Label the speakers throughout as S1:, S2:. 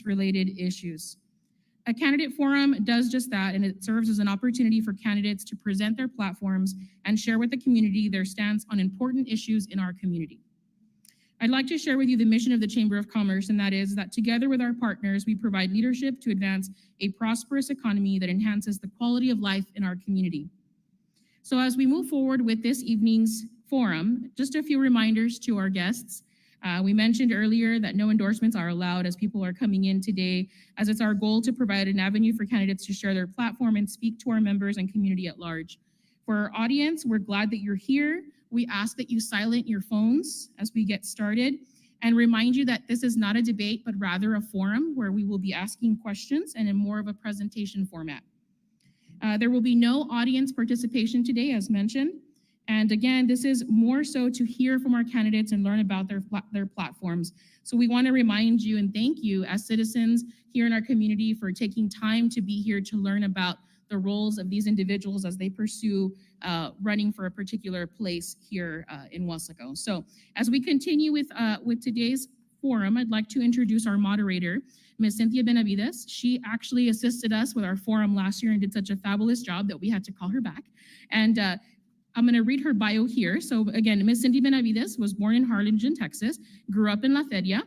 S1: related issues. A candidate forum does just that, and it serves as an opportunity for candidates to present their platforms and share with the community their stance on important issues in our community. I'd like to share with you the mission of the Chamber of Commerce, and that is that together with our partners, we provide leadership to advance a prosperous economy that enhances the quality of life in our community. So as we move forward with this evening's forum, just a few reminders to our guests. We mentioned earlier that no endorsements are allowed as people are coming in today, as it's our goal to provide an avenue for candidates to share their platform and speak to our members and community at large. For our audience, we're glad that you're here. We ask that you silent your phones as we get started and remind you that this is not a debate, but rather a forum where we will be asking questions and in more of a presentation format. There will be no audience participation today, as mentioned. And again, this is more so to hear from our candidates and learn about their platforms. So we want to remind you and thank you as citizens here in our community for taking time to be here to learn about the roles of these individuals as they pursue running for a particular place here in Weslaco. So as we continue with today's forum, I'd like to introduce our moderator, Ms. Cynthia Benavides. She actually assisted us with our forum last year and did such a fabulous job that we had to call her back. And I'm going to read her bio here. So again, Ms. Cindy Benavides was born in Harlingen, Texas, grew up in La Feria,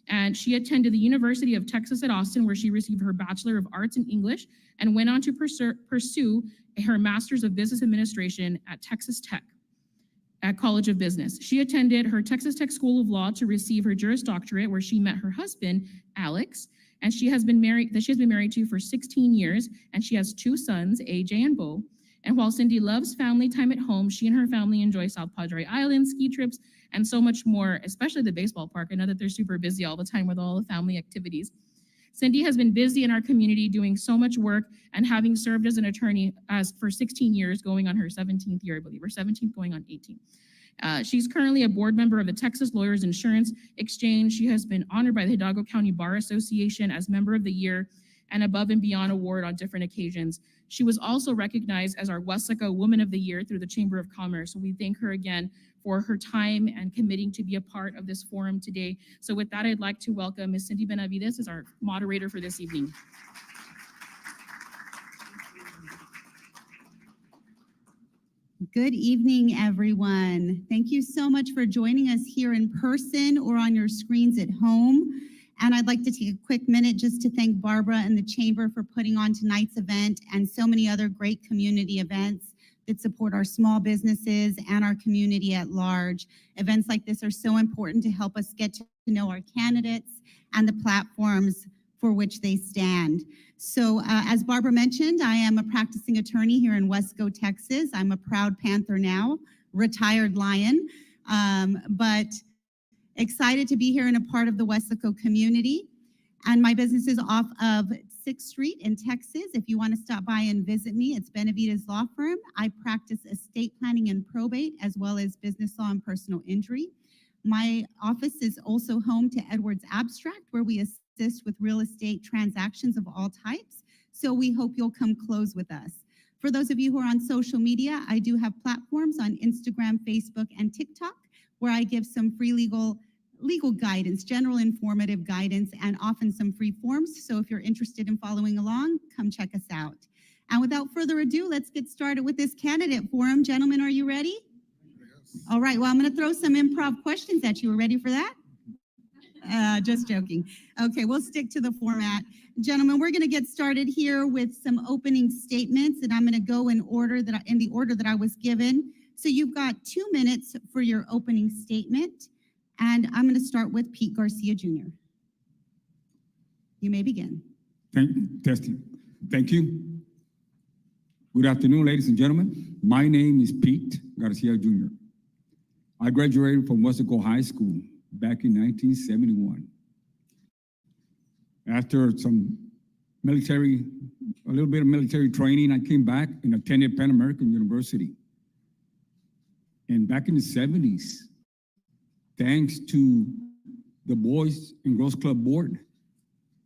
S1: and she attended the University of Texas at Austin, where she received her Bachelor of Arts in English and went on to pursue her Master's of Business Administration at Texas Tech at College of Business. She attended her Texas Tech School of Law to receive her Juris Doctorate, where she met her husband, Alex, and she has been married to for 16 years, and she has 2 sons, AJ and Bo. And while Cindy loves family time at home, she and her family enjoy South Padre Island, ski trips, and so much more, especially the baseball park. I know that they're super busy all the time with all the family activities. Cindy has been busy in our community doing so much work and having served as an attorney for 16 years, going on her 17th year, I believe, or 17th going on 18. She's currently a board member of the Texas Lawyers Insurance Exchange. She has been honored by the Hidalgo County Bar Association as Member of the Year and Above and Beyond Award on different occasions. She was also recognized as our Weslaco Woman of the Year through the Chamber of Commerce. So we thank her again for her time and committing to be a part of this forum today. So with that, I'd like to welcome Ms. Cindy Benavides as our moderator for this evening.
S2: Good evening, everyone. Thank you so much for joining us here in person or on your screens at home. And I'd like to take a quick minute just to thank Barbara and the Chamber for putting on tonight's event and so many other great community events that support our small businesses and our community at large. Events like this are so important to help us get to know our candidates and the platforms for which they stand. So as Barbara mentioned, I am a practicing attorney here in Weslaco, Texas. I'm a proud Panther now, retired Lion, but excited to be here and a part of the Weslaco community. And my business is off of 6th Street in Texas. If you want to stop by and visit me, it's Benavides Law Firm. I practice estate planning and probate, as well as business law and personal injury. My office is also home to Edwards Abstract, where we assist with real estate transactions of all types. So we hope you'll come close with us. For those of you who are on social media, I do have platforms on Instagram, Facebook, and TikTok, where I give some free legal guidance, general informative guidance, and often some free forms. So if you're interested in following along, come check us out. And without further ado, let's get started with this candidate forum. Gentlemen, are you ready? Yes. All right, well, I'm gonna throw some improv questions at you. Ready for that? Just joking. Okay, we'll stick to the format. Gentlemen, we're gonna get started here with some opening statements, and I'm gonna go in the order that I was given. So you've got 2 minutes for your opening statement. And I'm going to start with Pete Garcia Jr. You may begin.
S3: Testing. Thank you. Good afternoon, ladies and gentlemen. My name is Pete Garcia Jr. I graduated from Weslaco High School back in 1971. After some a little bit of military training, I came back and attended Pan American University. And back in the 70s, thanks to the Boys and Girls Club Board,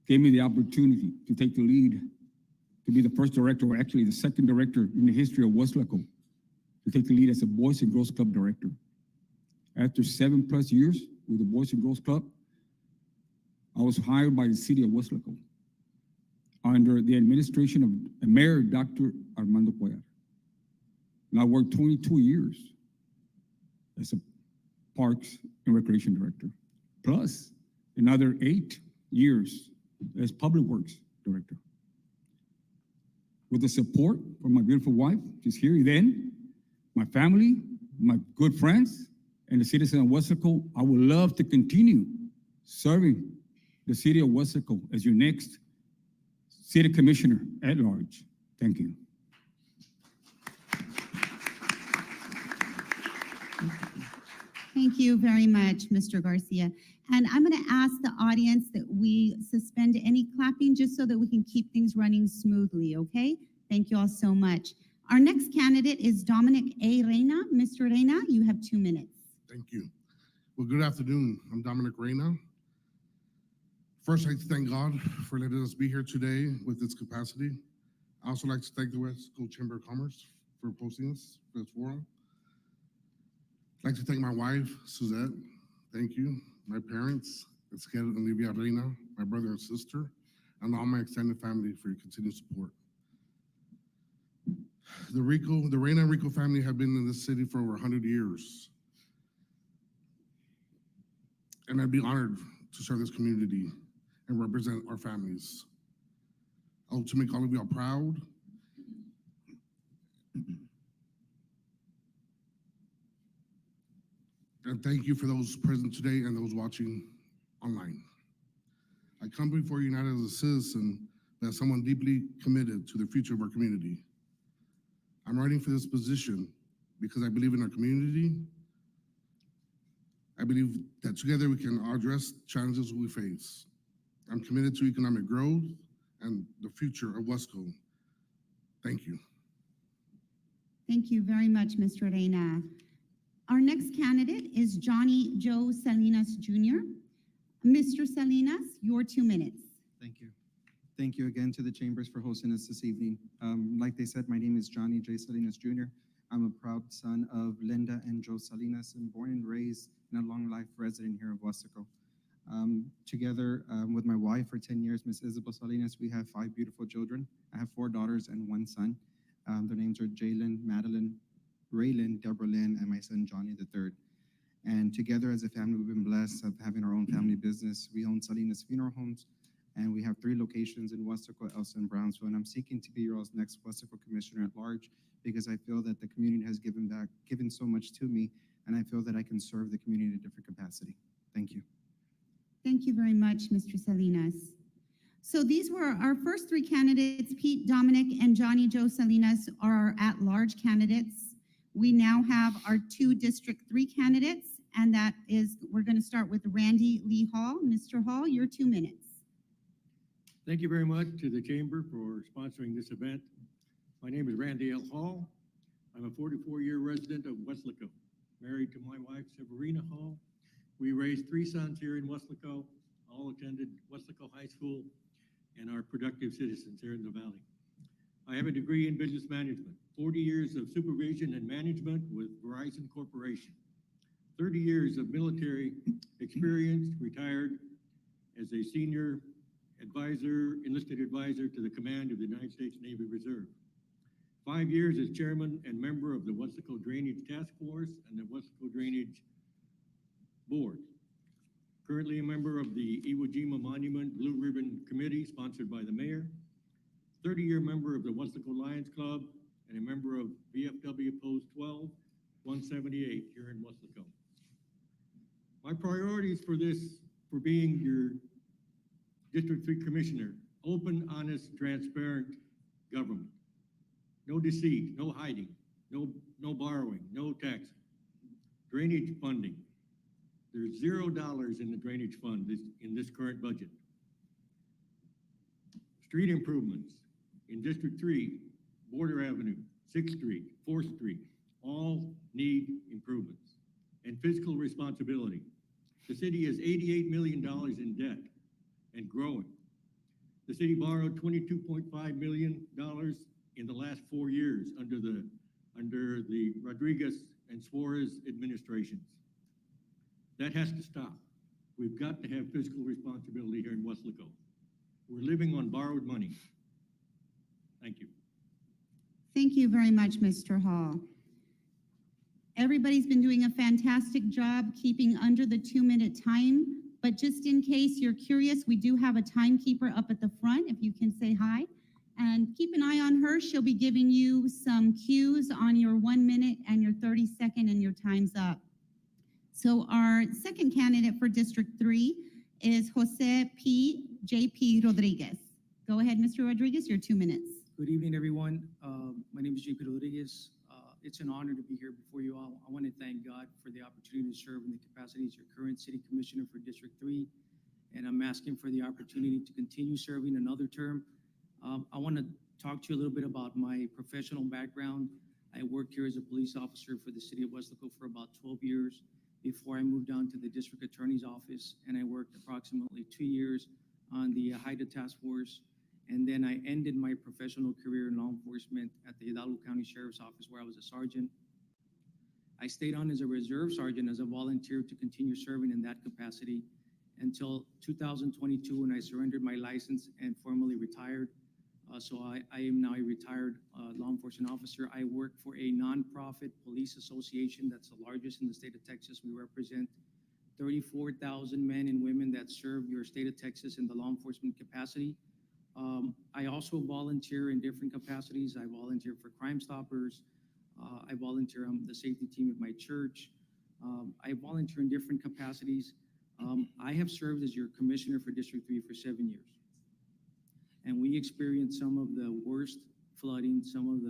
S3: gave me the opportunity to take the lead, to be the first director, or actually the second director in the history of Weslaco, to take the lead as a Boys and Girls Club director. After 7+ years with the Boys and Girls Club, I was hired by the city of Weslaco under the administration of Mayor Dr. Armando Cuellar. And I worked 22 years as a Parks and Recreation Director, plus another 8 years as Public Works Director. With the support from my beautiful wife, she's here, then my family, my good friends, and the citizens of Weslaco, I would love to continue serving the city of Weslaco as your next city commissioner at large. Thank you.
S2: Thank you very much, Mr. Garcia. And I'm going to ask the audience that we suspend any clapping just so that we can keep things running smoothly, okay? Thank you all so much. Our next candidate is Dominic A. Reyna. Mr. Reyna, you have 2 minutes.
S4: Thank you. Well, good afternoon. I'm Dominic Reyna. First, I'd like to thank God for letting us be here today with this capacity. I also like to thank the Weslaco Chamber of Commerce for hosting us for this forum. I'd like to thank my wife, Suzette. Thank you. My parents, Esquel and Olivia Reyna, my brother and sister, and all my extended family for your continued support. The Reyna and Rico family have been in this city for over 100 years. And I'd be honored to serve this community and represent our families. I hope to make all of y'all proud. And thank you for those present today and those watching online. I come before you not as a citizen, but as someone deeply committed to the future of our community. I'm running for this position because I believe in our community. I believe that together we can address challenges we face. I'm committed to economic growth and the future of Weslaco. Thank you.
S2: Thank you very much, Mr. Reyna. Our next candidate is Johnny Joe Salinas Jr. Mr. Salinas, your 2 minutes.
S5: Thank you. Thank you again to the Chambers for hosting us this evening. Like they said, my name is Johnny J. Salinas Jr. I'm a proud son of Linda and Joe Salinas and born and raised and a long life resident here of Weslaco. Together with my wife for 10 years, Miss Isabel Salinas, we have 5 beautiful children. I have 4 daughters and 1 son. Their names are Jalen, Madeline, Raylan, Deborah Lynn, and my son Johnny III. And together as a family, we've been blessed of having our own family business. We own Salinas Funeral Homes, and we have 3 locations in Weslaco, Elsa, and Brownsville. And I'm seeking to be your all's next Weslaco Commissioner at large because I feel that the community has given so much to me, and I feel that I can serve the community in a different capacity. Thank you.
S2: Thank you very much, Mr. Salinas. So these were our first 3 candidates. Pete, Dominic, and Johnny Joe Salinas are our at-large candidates. We now have our 2 District 3 candidates, and that is, we're going to start with Randy Lee Hall. Mr. Hall, your 2 minutes.
S6: Thank you very much to the Chamber for sponsoring this event. My name is Randy L. Hall. I'm a 44-year resident of Weslaco, married to my wife, Severina Hall. We raised 3 sons here in Weslaco, all attended Weslaco High School, and are productive citizens here in the Valley. I have a degree in business management, 40 years of supervision and management with Verizon Corporation, 30 years of military experience, retired as a senior advisor, enlisted advisor to the command of the United States Navy Reserve. 5 years as chairman and member of the Weslaco Drainage Task Force and the Weslaco Drainage Board. Currently a member of the Iwo Jima Monument Blue Ribbon Committee sponsored by the mayor. 30-year member of the Weslaco Lions Club and a member of VFW Post 12, 178 here in Weslaco. My priorities for being your District 3 Commissioner: open, honest, transparent government. No deceit, no hiding, no borrowing, no taxing. Drainage funding. There's $0 in the drainage fund in this current budget. Street improvements in District 3, Border Avenue, 6th Street, 4th Street, all need improvements. And fiscal responsibility. The city has $88 million in debt and growing. The city borrowed $22.5 million in the last 4 years under the Rodriguez and Suarez administrations. That has to stop. We've got to have fiscal responsibility here in Weslaco. We're living on borrowed money. Thank you.
S2: Thank you very much, Mr. Hall. Everybody's been doing a fantastic job keeping under the 2-minute time, but just in case you're curious, we do have a timekeeper up at the front, if you can say hi. And keep an eye on her. She'll be giving you some cues on your 1 minute and your 30-second, and your time's up. So our second candidate for District 3 is Jose P. J.P. Rodriguez. Go ahead, Mr. Rodriguez, your 2 minutes.
S7: Good evening, everyone. My name is JP Rodriguez. It's an honor to be here before you all. I want to thank God for the opportunity to serve in the capacity as your current city commissioner for District 3. And I'm asking for the opportunity to continue serving another term. I want to talk to you a little bit about my professional background. I worked here as a police officer for the city of Weslaco for about 12 years before I moved on to the district attorney's office. And I worked approximately 2 years on the HIDTA task force. And then I ended my professional career in law enforcement at the Hidalgo County Sheriff's Office, where I was a sergeant. I stayed on as a reserve sergeant as a volunteer to continue serving in that capacity until 2022, when I surrendered my license and formally retired. So I am now a retired law enforcement officer. I work for a nonprofit police association that's the largest in the state of Texas. We represent 34,000 men and women that serve your state of Texas in the law enforcement capacity. I also volunteer in different capacities. I volunteer for Crime Stoppers. I volunteer on the safety team at my church. I volunteer in different capacities. I have served as your commissioner for District 3 for 7 years. And we experienced some of the worst flooding, some of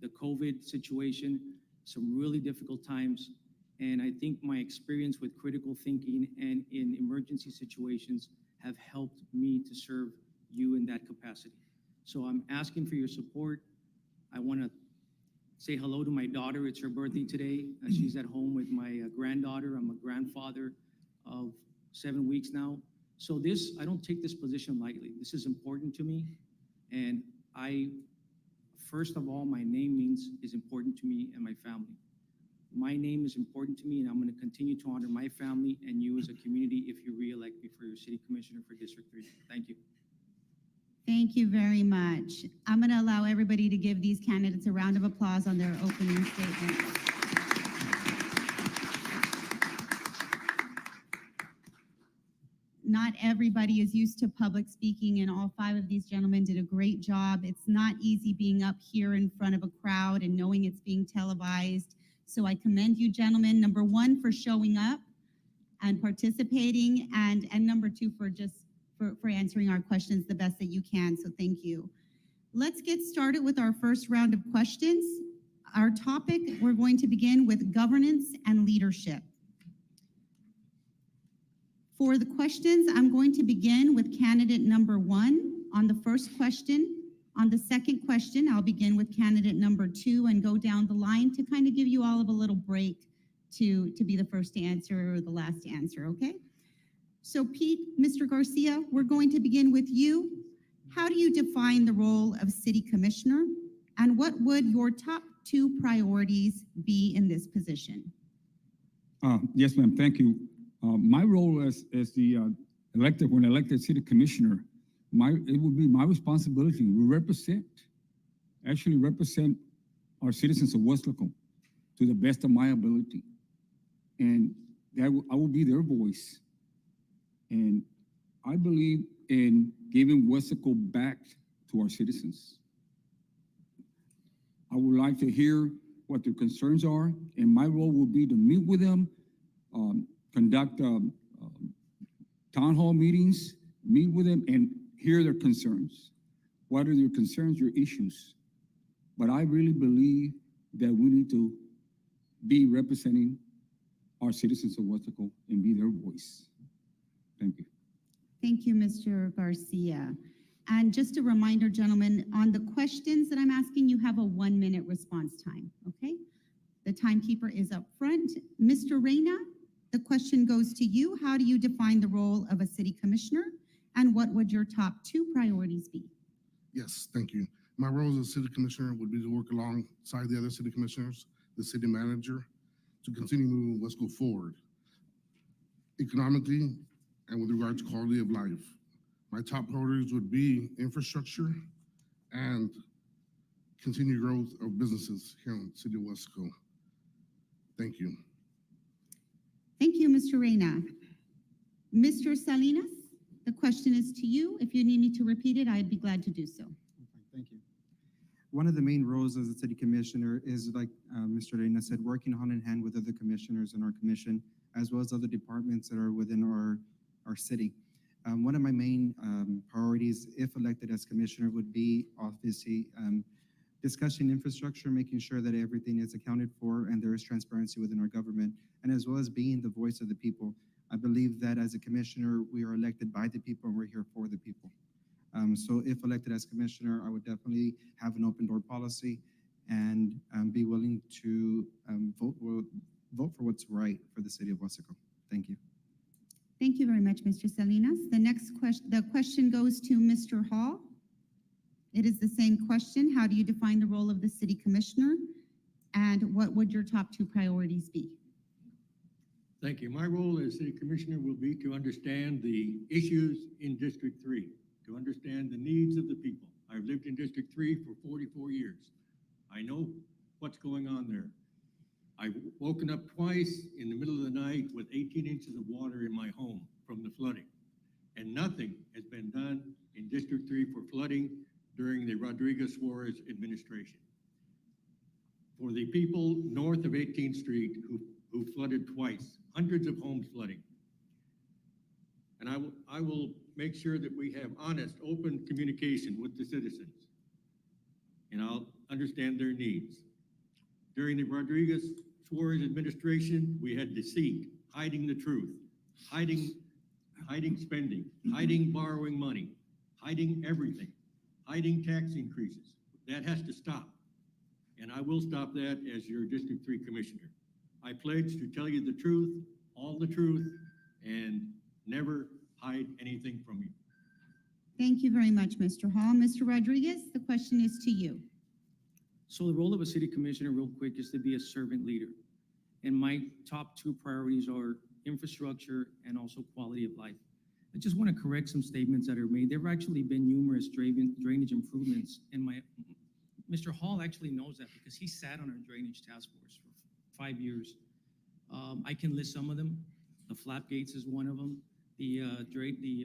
S7: the COVID situation, some really difficult times. And I think my experience with critical thinking and in emergency situations have helped me to serve you in that capacity. So I'm asking for your support. I want to say hello to my daughter. It's her birthday today. She's at home with my granddaughter. I'm a grandfather of 7 weeks now. So this, I don't take this position lightly. This is important to me. And first of all, my name is important to me and my family. My name is important to me, and I'm going to continue to honor my family and you as a community if you re-elect me for your city commissioner for District 3. Thank you.
S2: Thank you very much. I'm going to allow everybody to give these candidates a round of applause on their opening statements. Not everybody is used to public speaking, and all 5 of these gentlemen did a great job. It's not easy being up here in front of a crowd and knowing it's being televised. So I commend you, gentlemen, number 1, for showing up and participating, and number 2, for answering our questions the best that you can. So thank you. Let's get started with our first round of questions. Our topic, we're going to begin with governance and leadership. For the questions, I'm going to begin with candidate number 1 on the first question. On the second question, I'll begin with candidate number 2 and go down the line to kind of give you all of a little break to be the first to answer or the last to answer, okay? So Pete, Mr. Garcia, we're going to begin with you. How do you define the role of city commissioner? And what would your top 2 priorities be in this position?
S3: Yes, ma'am, thank you. My role as the elected city commissioner, it would be my responsibility. We represent our citizens of Weslaco to the best of my ability. And I will be their voice. And I believe in giving Weslaco back to our citizens. I would like to hear what their concerns are, and my role will be to meet with them, conduct town hall meetings, meet with them, and hear their concerns. What are their concerns, their issues? But I really believe that we need to be representing our citizens of Weslaco and be their voice. Thank you.
S2: Thank you, Mr. Garcia. And just a reminder, gentlemen, on the questions that I'm asking, you have a 1-minute response time, okay? The timekeeper is up front. Mr. Reyna, the question goes to you. How do you define the role of a city commissioner? And what would your top 2 priorities be?
S4: Yes, thank you. My role as a city commissioner would be to work alongside the other city commissioners, the city manager, to continue moving Weslaco forward. Economically, and with regard to quality of life. My top priorities would be infrastructure and continued growth of businesses here in the city of Weslaco. Thank you.
S2: Thank you, Mr. Reyna. Mr. Salinas, the question is to you. If you need me to repeat it, I'd be glad to do so.
S5: Okay, thank you. One of the main roles as a city commissioner is, like Mr. Reyna said, working hand in hand with other commissioners in our commission, as well as other departments that are within our city. One of my main priorities, if elected as commissioner, would be obviously discussing infrastructure, making sure that everything is accounted for and there is transparency within our government, and as well as being the voice of the people. I believe that as a commissioner, we are elected by the people and we're here for the people. So if elected as commissioner, I would definitely have an open door policy and be willing to vote for what's right for the city of Weslaco. Thank you.
S2: Thank you very much, Mr. Salinas. The question goes to Mr. Hall. It is the same question. How do you define the role of the city commissioner? And what would your top two priorities be?
S6: Thank you. My role as city commissioner will be to understand the issues in District 3, to understand the needs of the people. I've lived in District 3 for 44 years. I know what's going on there. I've woken up twice in the middle of the night with 18 inches of water in my home from the flooding. And nothing has been done in District 3 for flooding during the Rodriguez Suarez administration. For the people north of 18th Street who flooded twice, hundreds of homes flooding. And I will make sure that we have honest, open communication with the citizens. And I'll understand their needs. During the Rodriguez Suarez administration, we had deceit, hiding the truth, hiding spending, hiding borrowing money, hiding everything, hiding tax increases. That has to stop. And I will stop that as your District 3 Commissioner. I pledge to tell you the truth, all the truth, and never hide anything from you.
S2: Thank you very much, Mr. Hall. Mr. Rodriguez, the question is to you.
S7: So the role of a city commissioner, real quick, is to be a servant leader. And my top two priorities are infrastructure and also quality of life. I just want to correct some statements that are made. There have actually been numerous drainage improvements, and Mr. Hall actually knows that because he sat on our drainage task force for 5 years. I can list some of them. The flap gates is one of them. The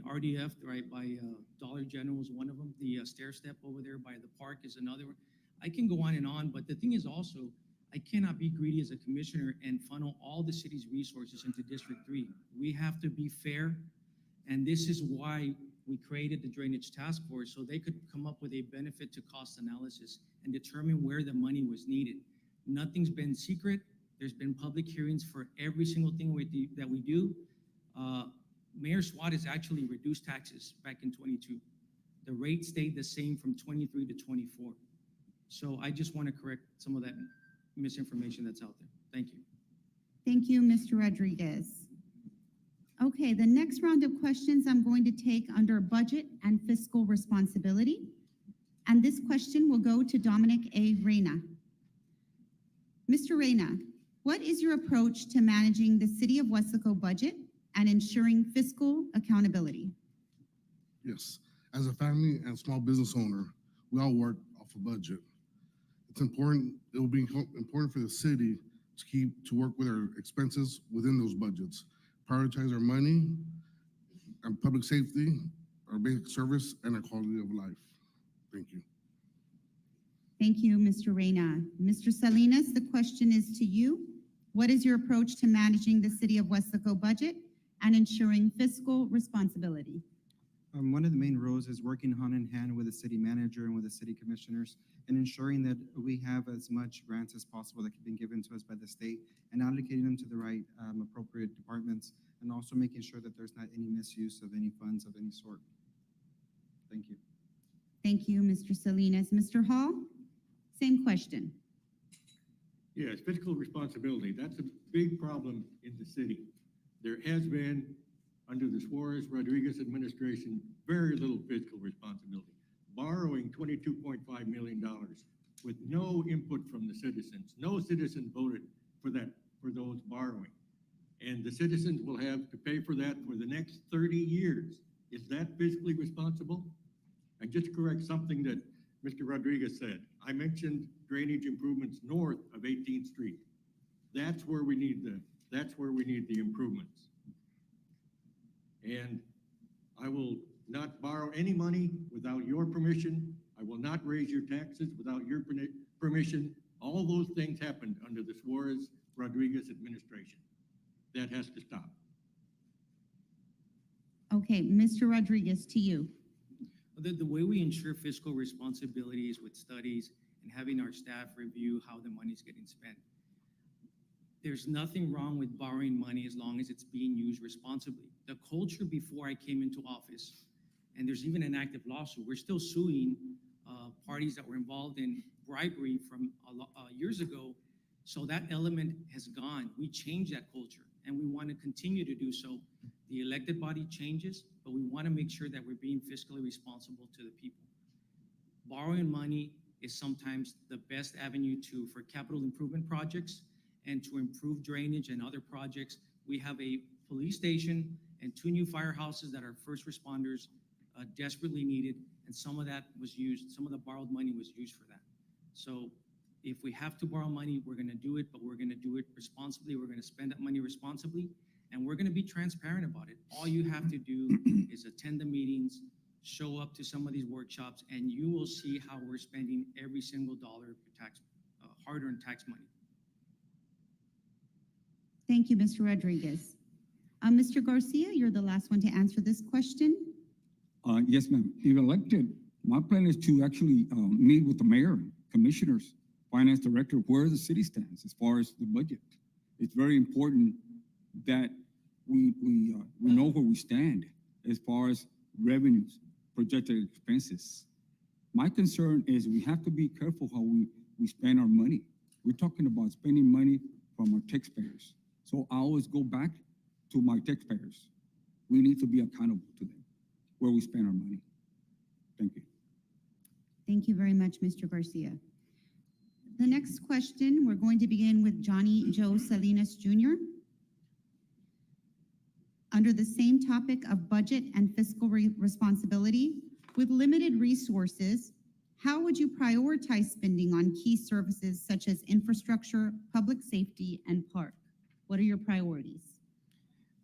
S7: RDF right by Dollar General is one of them. The stair step over there by the park is another one. I can go on, but the thing is also, I cannot be greedy as a commissioner and funnel all the city's resources into District 3. We have to be fair, and this is why we created the Drainage Task Force, so they could come up with a benefit to cost analysis and determine where the money was needed. Nothing's been secret. There's been public hearings for every single thing that we do. Mayor Suarez actually reduced taxes back in 22. The rate stayed the same from 23 to 24. So I just want to correct some of that misinformation that's out there. Thank you.
S2: Thank you, Mr. Rodriguez. Okay, the next round of questions I'm going to take under budget and fiscal responsibility. And this question will go to Dominic A. Reyna. Mr. Reyna, what is your approach to managing the City of Weslaco budget and ensuring fiscal accountability?
S4: Yes, as a family and small business owner, we all work off a budget. It's important, it will be important for the city to work with our expenses within those budgets, prioritize our money and public safety, our basic service, and our quality of life. Thank you.
S2: Thank you, Mr. Reyna. Mr. Salinas, the question is to you. What is your approach to managing the City of Weslaco budget and ensuring fiscal responsibility?
S5: One of the main roles is working hand in hand with the city manager and with the city commissioners and ensuring that we have as much grants as possible that have been given to us by the state and allocating them to the right appropriate departments, and also making sure that there's not any misuse of any funds of any sort. Thank you.
S2: Thank you, Mr. Salinas. Mr. Hall, same question.
S6: Yes, fiscal responsibility. That's a big problem in the city. There has been, under the Suarez-Rodriguez administration, very little fiscal responsibility. Borrowing $22.5 million with no input from the citizens. No citizen voted for those borrowing. And the citizens will have to pay for that for the next 30 years. Is that fiscally responsible? And just to correct something that Mr. Rodriguez said, I mentioned drainage improvements north of 18th Street. That's where we need the improvements. And I will not borrow any money without your permission. I will not raise your taxes without your permission. All those things happened under the Suarez Rodriguez administration. That has to stop.
S2: Okay, Mr. Rodriguez, to you.
S7: The way we ensure fiscal responsibility is with studies and having our staff review how the money's getting spent. There's nothing wrong with borrowing money as long as it's being used responsibly. The culture before I came into office, and there's even an active lawsuit, we're still suing parties that were involved in bribery from years ago. So that element has gone. We changed that culture, and we want to continue to do so. The elected body changes, but we want to make sure that we're being fiscally responsible to the people. Borrowing money is sometimes the best avenue for capital improvement projects and to improve drainage and other projects. We have a police station and 2 new firehouses that our first responders desperately needed, and some of that was used, some of the borrowed money was used for that. So if we have to borrow money, we're going to do it, but we're going to do it responsibly. We're going to spend that money responsibly, and we're going to be transparent about it. All you have to do is attend the meetings, show up to some of these workshops, and you will see how we're spending every single dollar of your hard-earned tax money.
S2: Thank you, Mr. Rodriguez. Mr. Garcia, you're the last one to answer this question.
S3: Yes, ma'am. If elected, my plan is to actually meet with the mayor, commissioners, finance director, where the city stands as far as the budget. It's very important that we know where we stand as far as revenues, projected expenses. My concern is we have to be careful how we spend our money. We're talking about spending money from our taxpayers. So I always go back to my taxpayers. We need to be accountable to them where we spend our money. Thank you.
S2: Thank you very much, Mr. Garcia. The next question, we're going to begin with Johnny Joe Salinas Jr. Under the same topic of budget and fiscal responsibility, with limited resources, how would you prioritize spending on key services such as infrastructure, public safety, and park? What are your priorities?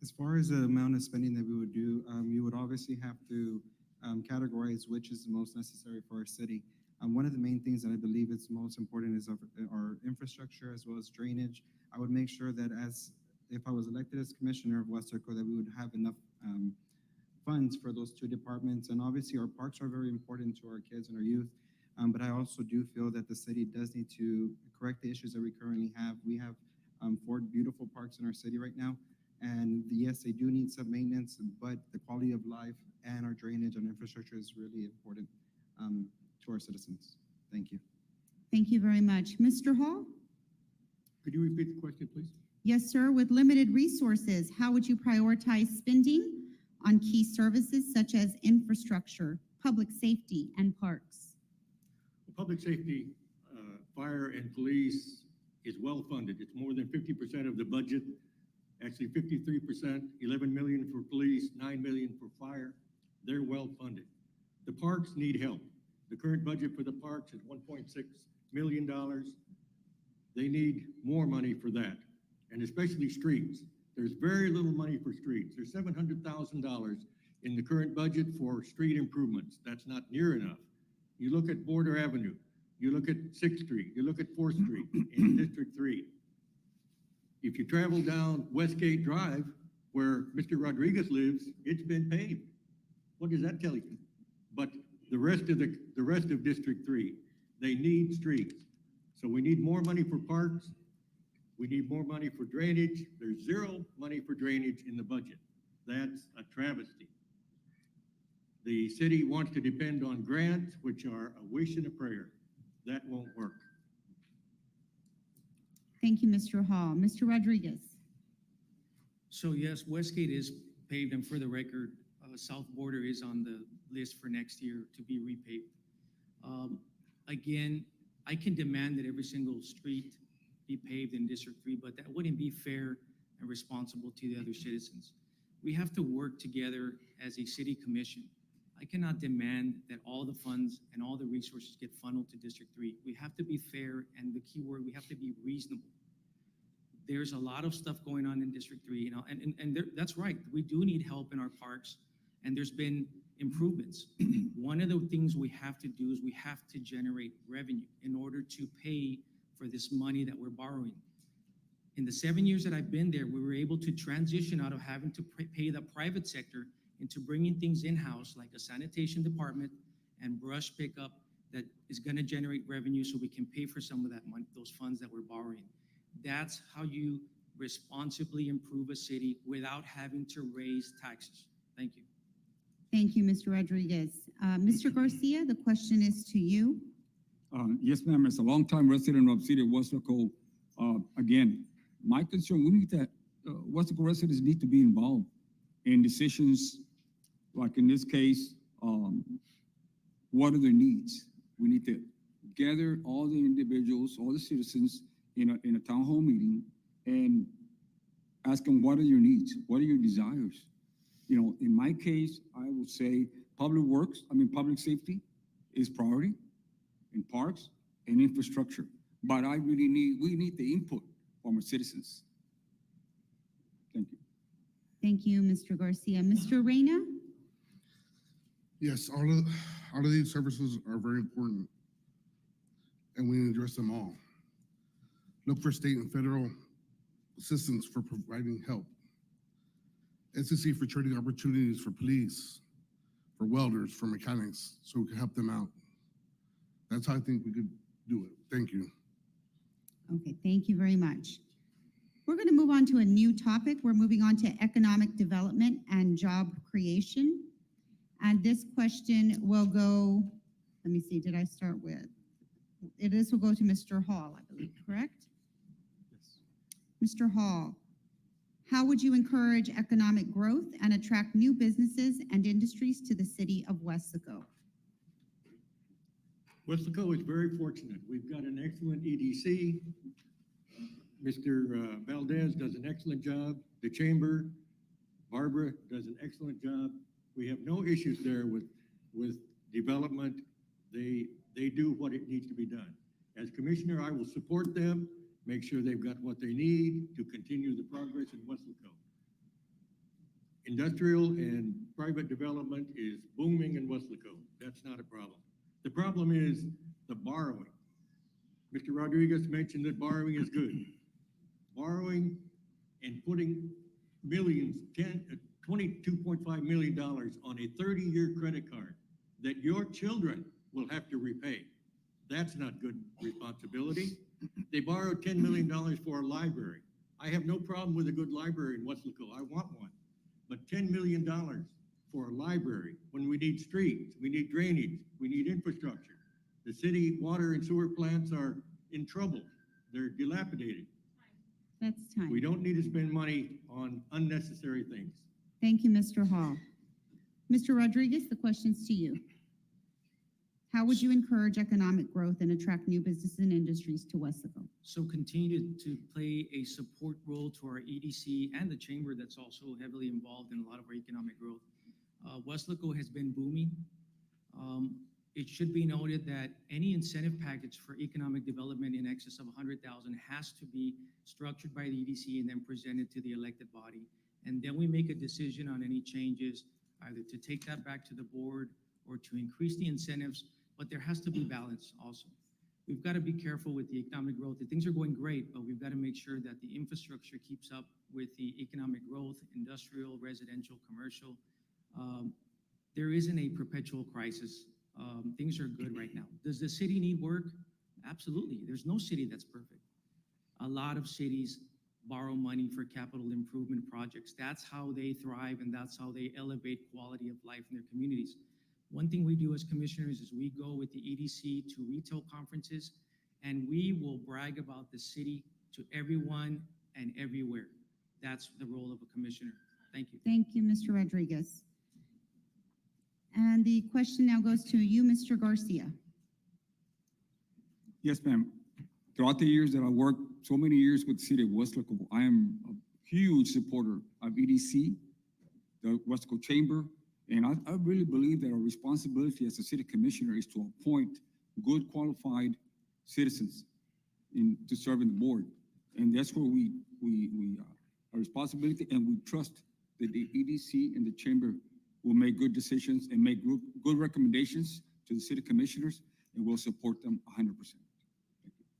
S5: As far as the amount of spending that we would do, you would obviously have to categorize which is the most necessary for our city. One of the main things that I believe is most important is our infrastructure as well as drainage. I would make sure that if I was elected as commissioner of Weslaco, that we would have enough funds for those 2 departments. And obviously our parks are very important to our kids and our youth. But I also do feel that the city does need to correct the issues that we currently have. We have 4 beautiful parks in our city right now. And yes, they do need some maintenance, but the quality of life and our drainage and infrastructure is really important to our citizens. Thank you.
S2: Thank you very much. Mr. Hall?
S6: Could you repeat the question, please?
S2: Yes, sir. With limited resources, how would you prioritize spending on key services such as infrastructure, public safety, and parks?
S6: Public safety, fire and police is well funded. It's more than 50% of the budget. Actually 53%, 11 million for police, 9 million for fire. They're well funded. The parks need help. The current budget for the parks is $1.6 million. They need more money for that, and especially streets. There's very little money for streets. There's $700,000 in the current budget for street improvements. That's not near enough. You look at Border Avenue, you look at 6th Street, you look at 4th Street in District 3. If you travel down Westgate Drive, where Mr. Rodriguez lives, it's been paved. What does that tell you? But the rest of District 3, they need streets. So we need more money for parks. We need more money for drainage. There's 0 money for drainage in the budget. That's a travesty. The city wants to depend on grants, which are a wish and a prayer. That won't work.
S2: Thank you, Mr. Hall. Mr. Rodriguez?
S7: So yes, Westgate is paved, and for the record, South Border is on the list for next year to be repaved. Again, I can demand that every single street be paved in District 3, but that wouldn't be fair and responsible to the other citizens. We have to work together as a city commission. I cannot demand that all the funds and all the resources get funneled to District 3. We have to be fair, and the key word, we have to be reasonable. There's a lot of stuff going on in District 3, you know, and that's right. We do need help in our parks, and there's been improvements. One of the things we have to do is we have to generate revenue in order to pay for this money that we're borrowing. In the 7 years that I've been there, we were able to transition out of having to pay the private sector into bringing things in-house, like a sanitation department and brush pickup that is gonna generate revenue so we can pay for some of that money, those funds that we're borrowing. That's how you responsibly improve a city without having to raise taxes. Thank you.
S2: Thank you, Mr. Rodriguez. Mr. Garcia, the question is to you.
S3: Yes, ma'am, as a longtime resident of City of Weslaco, again, my concern, we need that, Weslaco residents need to be involved in decisions, like in this case, what are their needs? We need to gather all the individuals, all the citizens in a town hall meeting and ask them, what are your needs? What are your desires? You know, in my case, I would say public safety is priority in parks and infrastructure. But we need the input from our citizens. Thank you.
S2: Thank you, Mr. Garcia. Mr. Reyna?
S4: Yes, all of these services are very important, and we need to address them all. Look for state and federal assistance for providing help. SEC for training opportunities for police, for welders, for mechanics, so we can help them out. That's how I think we could do it. Thank you.
S2: Okay, thank you very much. We're going to move on to a new topic. We're moving on to economic development and job creation. And this question will go, let me see, did I start with? This will go to Mr. Hall, I believe, correct?
S5: Yes.
S2: Mr. Hall, how would you encourage economic growth and attract new businesses and industries to the city of Weslaco?
S6: Weslaco is very fortunate. We've got an excellent EDC. Mr. Valdez does an excellent job. The chamber, Barbara does an excellent job. We have no issues there with development. They do what it needs to be done. As commissioner, I will support them, make sure they've got what they need to continue the progress in Weslaco. Industrial and private development is booming in Weslaco. That's not a problem. The problem is the borrowing. Mr. Rodriguez mentioned that borrowing is good. Borrowing and putting millions, $22.5 million on a 30-year credit card that your children will have to repay. That's not good responsibility. They borrowed $10 million for a library. I have no problem with a good library in Weslaco. I want one. But $10 million for a library when we need streets, we need drainage, we need infrastructure. The city water and sewer plants are in trouble. They're dilapidated.
S2: That's time.
S6: We don't need to spend money on unnecessary things.
S2: Thank you, Mr. Hall. Mr. Rodriguez, the question's to you. How would you encourage economic growth and attract new businesses and industries to Weslaco?
S7: So continue to play a support role to our EDC and the chamber that's also heavily involved in a lot of our economic growth. Weslaco has been booming. It should be noted that any incentive package for economic development in excess of 100,000 has to be structured by the EDC and then presented to the elected body. And then we make a decision on any changes, either to take that back to the board or to increase the incentives, but there has to be balance also. We've got to be careful with the economic growth. Things are going great, but we've got to make sure that the infrastructure keeps up with the economic growth, industrial, residential, commercial. There isn't a perpetual crisis. Things are good right now. Does the city need work? Absolutely. There's no city that's perfect. A lot of cities borrow money for capital improvement projects. That's how they thrive, and that's how they elevate quality of life in their communities. One thing we do as commissioners is we go with the EDC to retail conferences, and we will brag about the city to everyone and everywhere. That's the role of a commissioner. Thank you.
S2: Thank you, Mr. Rodriguez. And the question now goes to you, Mr. Garcia.
S3: Yes, ma'am. Throughout the years that I worked, so many years with the city of Weslaco, I am huge supporter of EDC, the Weslaco Chamber, and I really believe that our responsibility as a city commissioner is to appoint good qualified citizens to serve in the board. And that's where our responsibility, and we trust that the EDC and the chamber will make good decisions and make good recommendations to the city commissioners, and we'll support them 100%.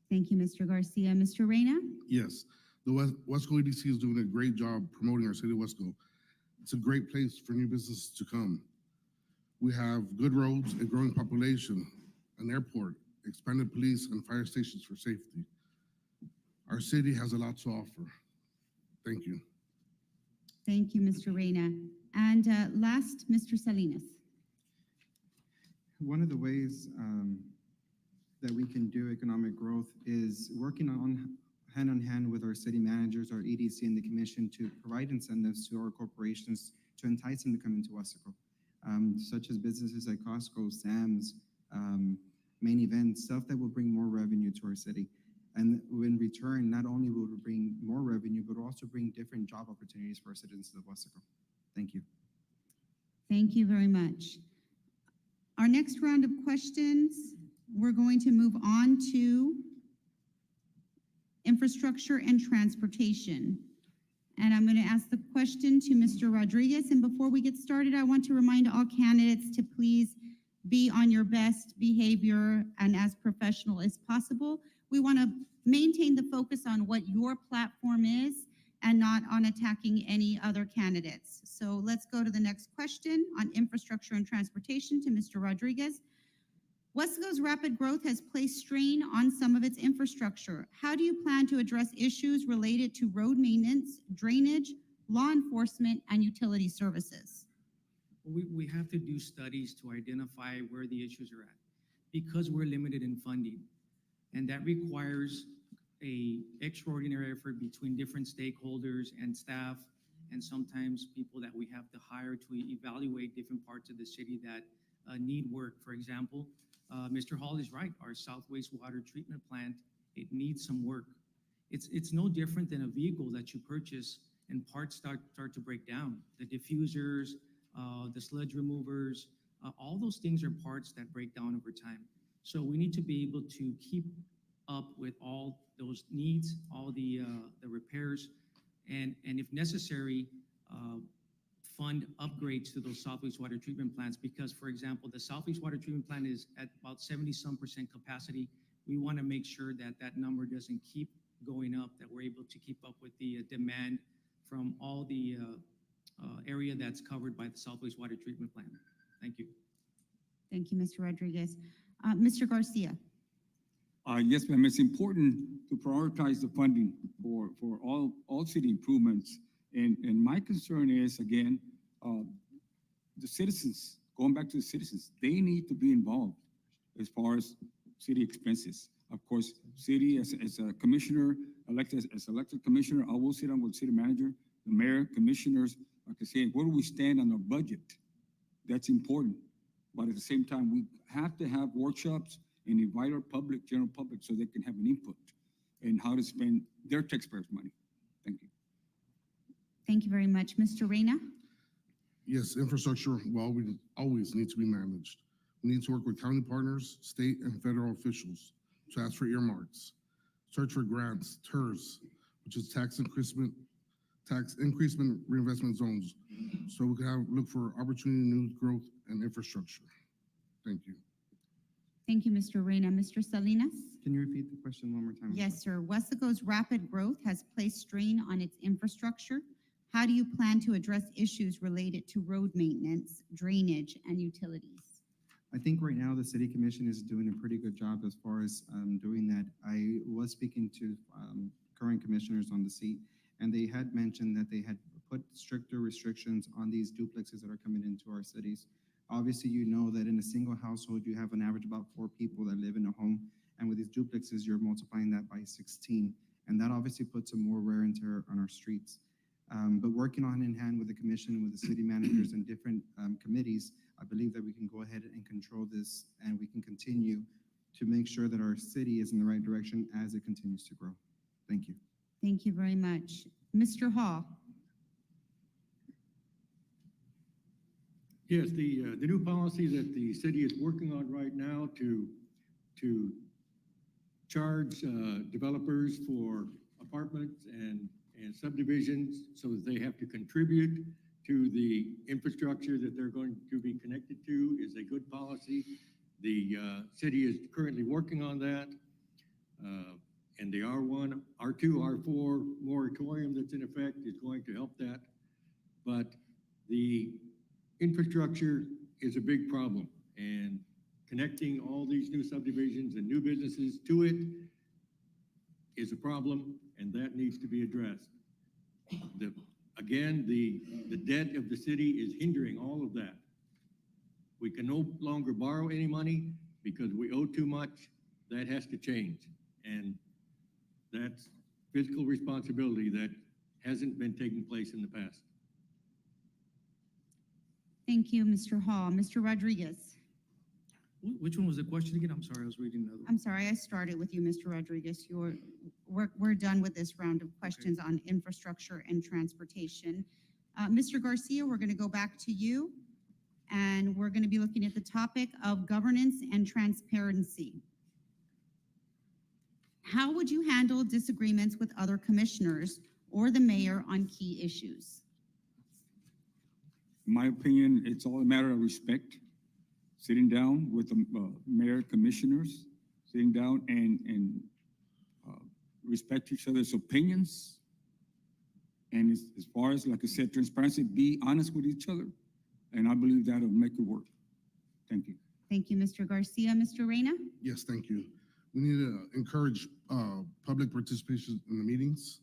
S2: Thank you, Mr. Garcia. Mr. Reyna?
S4: Yes, the Wesco EDC is doing a great job promoting our city of Wesco. It's a great place for new businesses to come. We have good roads, a growing population, an airport, expanded police and fire stations for safety. Our city has a lot to offer. Thank you.
S2: Thank you, Mr. Reyna. And last, Mr. Salinas.
S5: One of the ways that we can do economic growth is working on hand in hand with our city managers, our EDC, and the commission to provide incentives to our corporations to entice them to come into Weslaco, such as businesses like Costco, Sam's, main events, stuff that will bring more revenue to our city. And in return, not only will it bring more revenue, but also bring different job opportunities for our citizens of Weslaco. Thank you.
S2: Thank you very much. Our next round of questions, we're going to move on to infrastructure and transportation. And I'm going to ask the question to Mr. Rodriguez. And before we get started, I want to remind all candidates to please be on your best behavior and as professional as possible. We want to maintain the focus on what your platform is and not on attacking any other candidates. So let's go to the next question on infrastructure and transportation to Mr. Rodriguez. Weslaco's rapid growth has placed strain on some of its infrastructure. How do you plan to address issues related to road maintenance, drainage, law enforcement, and utility services?
S7: We have to do studies to identify where the issues are at because we're limited in funding. And that requires a extraordinary effort between different stakeholders and staff, and sometimes people that we have to hire to evaluate different parts of the city that need work. For example, Mr. Hall is right. Our South Wastewater Treatment Plant, it needs some work. It's no different than a vehicle that you purchase and parts start to break down. The diffusers, the sludge removers, all those things are parts that break down over time. So we need to be able to keep up with all those needs, all the repairs, and if necessary, fund upgrades to those South Wastewater Treatment Plants. Because, for example, the South Wastewater Treatment Plant is at about 70-some% capacity. We want to make sure that that number doesn't keep going up, that we're able to keep up with the demand from all the area that's covered by the South Wastewater Treatment Plant. Thank you.
S2: Thank you, Mr. Rodriguez. Mr. Garcia.
S3: Yes, ma'am, it's important to prioritize the funding for all city improvements. And my concern is, again, the citizens, going back to the citizens, they need to be involved as far as city expenses. Of course, city as a commissioner, as elected commissioner, I will sit down with the city manager, the mayor, commissioners, like I say, where do we stand on our budget? That's important. But at the same time, we have to have workshops and invite our public, general public, so they can have an input in how to spend their taxpayers' money. Thank you.
S2: Thank you very much. Mr. Reyna?
S4: Yes, infrastructure will always need to be managed. We need to work with county partners, state and federal officials to ask for earmarks, search for grants, TERS, which is tax increasement reinvestment zones, so we can look for opportunity, new growth, and infrastructure. Thank you.
S2: Thank you, Mr. Reyna. Mr. Salinas?
S5: Can you repeat the question one more time?
S2: Yes, sir. Weslaco's rapid growth has placed strain on its infrastructure. How do you plan to address issues related to road maintenance, drainage, and utilities?
S5: I think right now the city commission is doing a pretty good job as far as doing that. I was speaking to current commissioners on the seat, and they had mentioned that they had put stricter restrictions on these duplexes that are coming into our cities. Obviously, you know that in a single household, you have an average about 4 people that live in a home. And with these duplexes, you're multiplying that by 16. And that obviously puts some more wear and tear on our streets. But working on in hand with the commission, with the city managers and different committees, I believe that we can go ahead and control this, and we can continue to make sure that our city is in the right direction as it continues to grow. Thank you.
S2: Thank you very much. Mr. Hall?
S6: Yes, the new policy that the city is working on right now to charge developers for apartments and subdivisions so that they have to contribute to the infrastructure that they're going to be connected to is a good policy. The city is currently working on that. And the R1, R2, R4 moratorium that's in effect is going to help that. But the infrastructure is a big problem, and connecting all these new subdivisions and new businesses to it is a problem, and that needs to be addressed. Again, the debt of the city is hindering all of that. We can no longer borrow any money because we owe too much. That has to change, and that's fiscal responsibility that hasn't been taking place in the past.
S2: Thank you, Mr. Hall. Mr. Rodriguez?
S7: Which one was the question again? I'm sorry, I was reading the other one.
S2: I'm sorry, I started with you, Mr. Rodriguez. We're done with this round of questions on infrastructure and transportation. Mr. Garcia, we're going to go back to you, and we're going to be looking at the topic of governance and transparency. How would you handle disagreements with other commissioners or the mayor on key issues?
S3: In my opinion, it's all a matter of respect. Sitting down with the mayor, commissioners, sitting down and respect each other's opinions. And as far as, like I said, transparency, be honest with each other. And I believe that'll make it work. Thank you.
S2: Thank you, Mr. Garcia. Mr. Reyna?
S4: Yes, thank you. We need to encourage public participation in the meetings.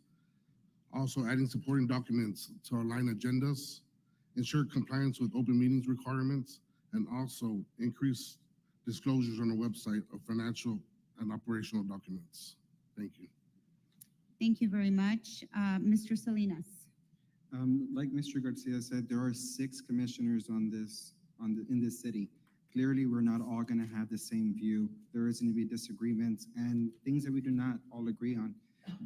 S4: Also adding supporting documents to align agendas, ensure compliance with open meetings requirements, and also increase disclosures on the website of financial and operational documents. Thank you.
S2: Thank you very much. Mr. Salinas?
S5: Like Mr. Garcia said, there are 6 commissioners in this city. Clearly, we're not all going to have the same view. There is going to be disagreements and things that we do not all agree on.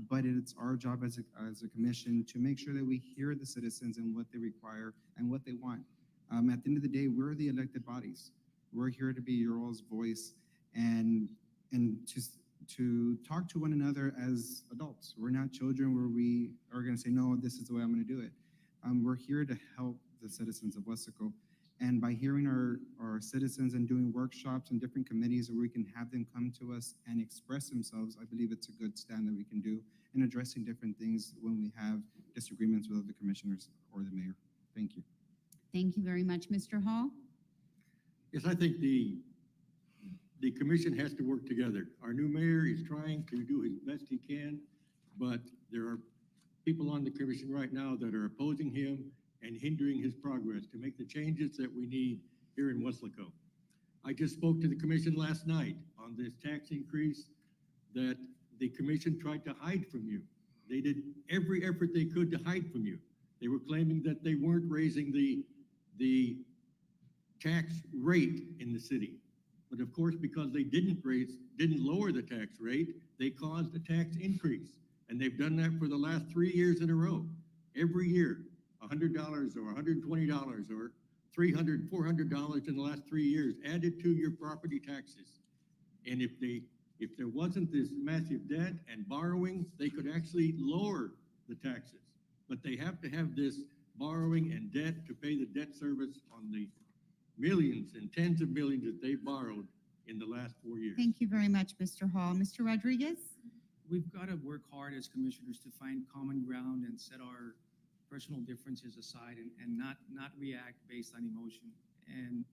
S5: But it's our job as a commission to make sure that we hear the citizens and what they require and what they want. At the end of the day, we're the elected bodies. We're here to be your all's voice and to talk to one another as adults. We're not children where we are going to say, no, this is the way I'm going to do it. We're here to help the citizens of Weslaco. And by hearing our citizens and doing workshops and different committees where we can have them come to us and express themselves, I believe it's a good stand that we can do in addressing different things when we have disagreements with other commissioners or the mayor. Thank you.
S2: Thank you very much, Mr. Hall.
S6: Yes, I think the commission has to work together. Our new mayor is trying to do his best he can, but there are people on the commission right now that are opposing him and hindering his progress to make the changes that we need here in Weslaco. I just spoke to the commission last night on this tax increase that the commission tried to hide from you. They did every effort they could to hide from you. They were claiming that they weren't raising the tax rate in the city. But of course, because they didn't lower the tax rate, they caused a tax increase. And they've done that for the last 3 years in a row. Every year, $100 or $120 or $300, $400 in the last 3 years added to your property taxes. And if there wasn't this massive debt and borrowing, they could actually lower the taxes. But they have to have this borrowing and debt to pay the debt service on the millions and tens of millions that they borrowed in the last 4 years.
S2: Thank you very much, Mr. Hall. Mr. Rodriguez?
S7: We've got to work hard as commissioners to find common ground and set our personal differences aside and not react based on emotion. And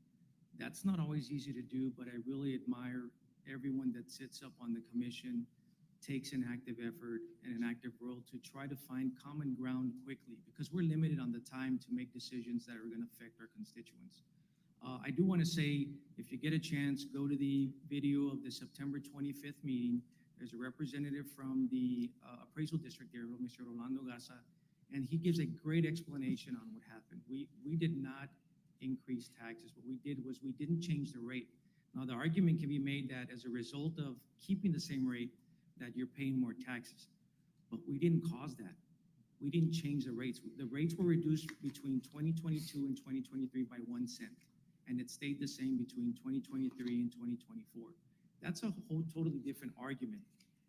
S7: that's not always easy to do, but I really admire everyone that sits up on the commission, takes an active effort and an active role to try to find common ground quickly, because we're limited on the time to make decisions that are going to affect our constituents. I do want to say, if you get a chance, go to the video of the September 25th meeting. There's a representative from the appraisal district there, Mr. Rolando Garza, and he gives a great explanation on what happened. We did not increase taxes. What we did was we didn't change the rate. Now, the argument can be made that as a result of keeping the same rate, that you're paying more taxes. But we didn't cause that. We didn't change the rates. The rates were reduced between 2022 and 2023 by 1 cent, and it stayed the same between 2023 and 2024. That's a whole totally different argument.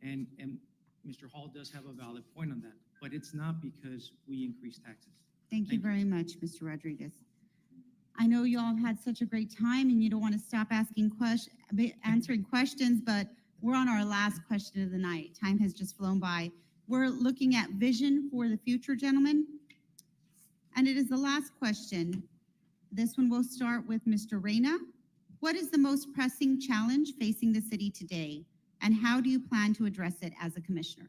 S7: And Mr. Hall does have a valid point on that, but it's not because we increased taxes.
S2: Thank you
S7: Thank you.
S2: very much, Mr. Rodriguez. I know you all had such a great time and you don't want to stop answering questions, but we're on our last question of the night. Time has just flown by. We're looking at vision for the future, gentlemen. And it is the last question. This one will start with Mr. Reyna. What is the most pressing challenge facing the city today? And how do you plan to address it as a commissioner?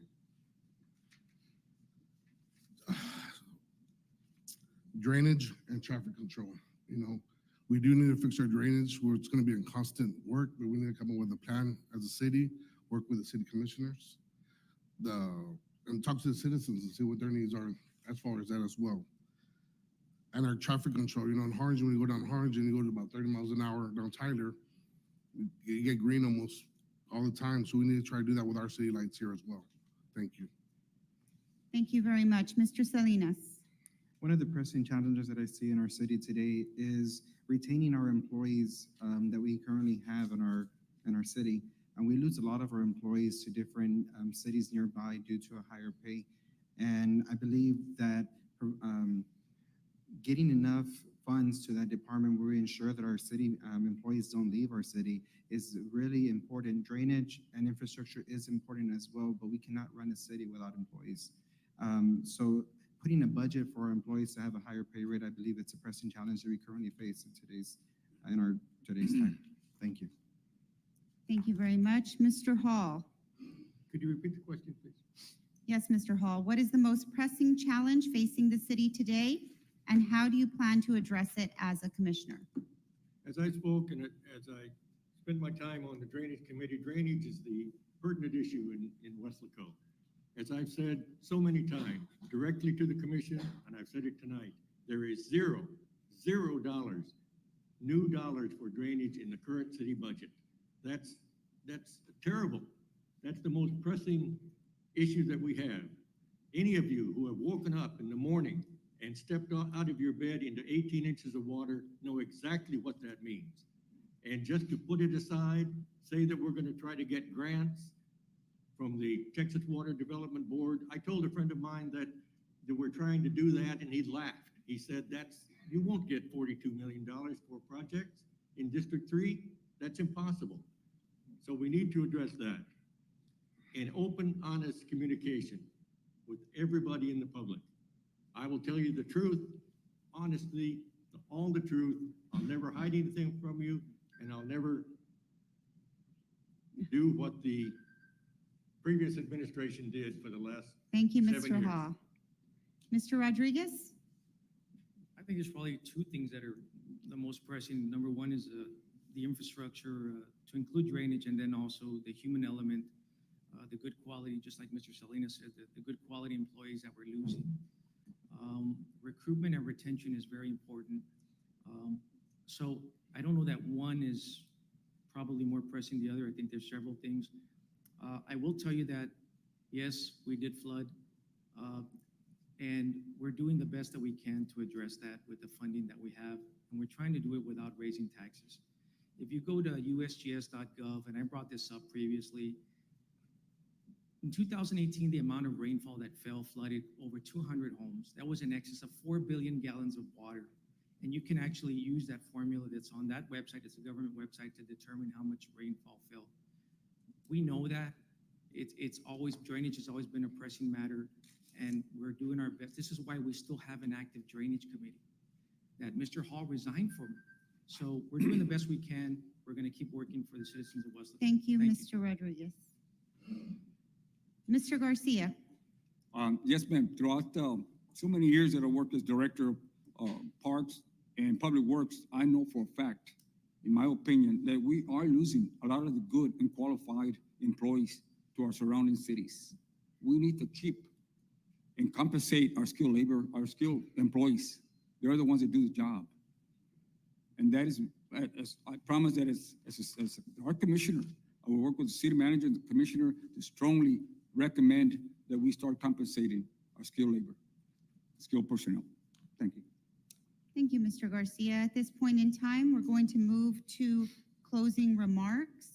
S4: Drainage and traffic control. You know, we do need to fix our drainage where it's gonna be in constant work, but we need to come up with a plan as a city, work with the city commissioners, and talk to the citizens and see what their needs are as far as that as well. And our traffic control, you know, in Harlingen, when you go down Harlingen, you go to about 30 miles an hour down Tyler, you get green almost all the time, so we need to try to do that with our city lights here as well. Thank you.
S2: Thank you very much. Mr. Salinas.
S5: One of the pressing challenges that I see in our city today is retaining our employees that we currently have in our city. And we lose a lot of our employees to different cities nearby due to a higher pay. And I believe that getting enough funds to that department where we ensure that our city employees don't leave our city is really important. Drainage and infrastructure is important as well, but we cannot run a city without employees. So putting a budget for our employees to have a higher pay rate, I believe it's a pressing challenge that we currently face in today's time. Thank you.
S2: Thank you very much. Mr. Hall.
S6: Could you repeat the question, please?
S2: Yes, Mr. Hall. What is the most pressing challenge facing the city today? And how do you plan to address it as a commissioner?
S6: As I spoke and as I spend my time on the Drainage Committee, drainage is the pertinent issue in Weslaco. As I've said so many times, directly to the commission, and I've said it tonight, there is $0 new dollars for drainage in the current city budget. That's terrible. That's the most pressing issue that we have. Any of you who have woken up in the morning and stepped out of your bed into 18 inches of water know exactly what that means. And just to put it aside, say that we're going to try to get grants from the Texas Water Development Board. I told a friend of mine that we're trying to do that, and he laughed. He said, you won't get $42 million for projects in District 3. That's impossible. So we need to address that. And open, honest communication with everybody in the public. I will tell you the truth, honestly, all the truth. I'll never hide anything from you, and I'll never do what the previous administration did for the last
S2: Thank you,
S6: 7
S2: Mr.
S6: years.
S2: Hall. Mr. Rodriguez?
S7: I think there's probably two things that are the most pressing. Number one is the infrastructure to include drainage, and then also the human element, the good quality, just like Mr. Salinas said, the good quality employees that we're losing. Recruitment and retention is very important. So I don't know that one is probably more pressing than the other. I think there's several things. I will tell you that, yes, we did flood, and we're doing the best that we can to address that with the funding that we have, and we're trying to do it without raising taxes. If you go to usgs.gov, and I brought this up previously, in 2018, the amount of rainfall that flooded over 200 homes. That was in excess of 4 billion gallons of water. And you can actually use that formula that's on that website, it's a government website, to determine how much rainfall fell. We know that. Drainage has always been a pressing matter, and we're doing our best. This is why we still have an active drainage committee that Mr. Hall resigned from. So we're doing the best we can. We're going to keep working for the citizens of Weslaco.
S2: Thank you, Mr. Rodriguez. Mr. Garcia?
S3: Yes, ma'am. Throughout so many years that I worked as director of parks and public works, I know for a fact, in my opinion, that we are losing a lot of the good and qualified employees to our surrounding cities. We need to keep and compensate our skilled labor, our skilled employees. They're the ones that do the job. And that is, as I promise that as our commissioner, I will work with the city manager and the commissioner to strongly recommend that we start compensating our skilled labor. skilled personnel. Thank you.
S2: Thank you, Mr. Garcia. At this point in time, we're going to move to closing remarks.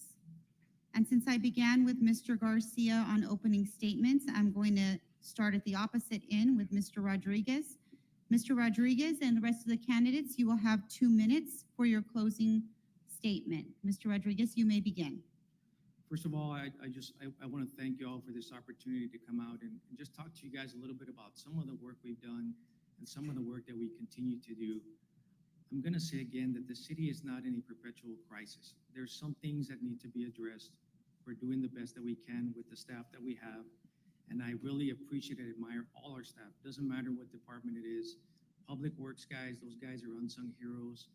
S2: And since I began with Mr. Garcia on opening statements, I'm going to start at the opposite end with Mr. Rodriguez. Mr. Rodriguez and the rest of the candidates, you will have 2 minutes for your closing statement. Mr. Rodriguez, you may begin.
S7: First of all, I want to thank you all for this opportunity to come out and just talk to you guys a little bit about some of the work we've done and some of the work that we continue to do. I'm going to say again that the city is not in a perpetual crisis. There's some things that need to be addressed. We're doing the best that we can with the staff that we have. And I really appreciate and admire all our staff. Doesn't matter what department it is. Public Works guys, those guys are unsung heroes.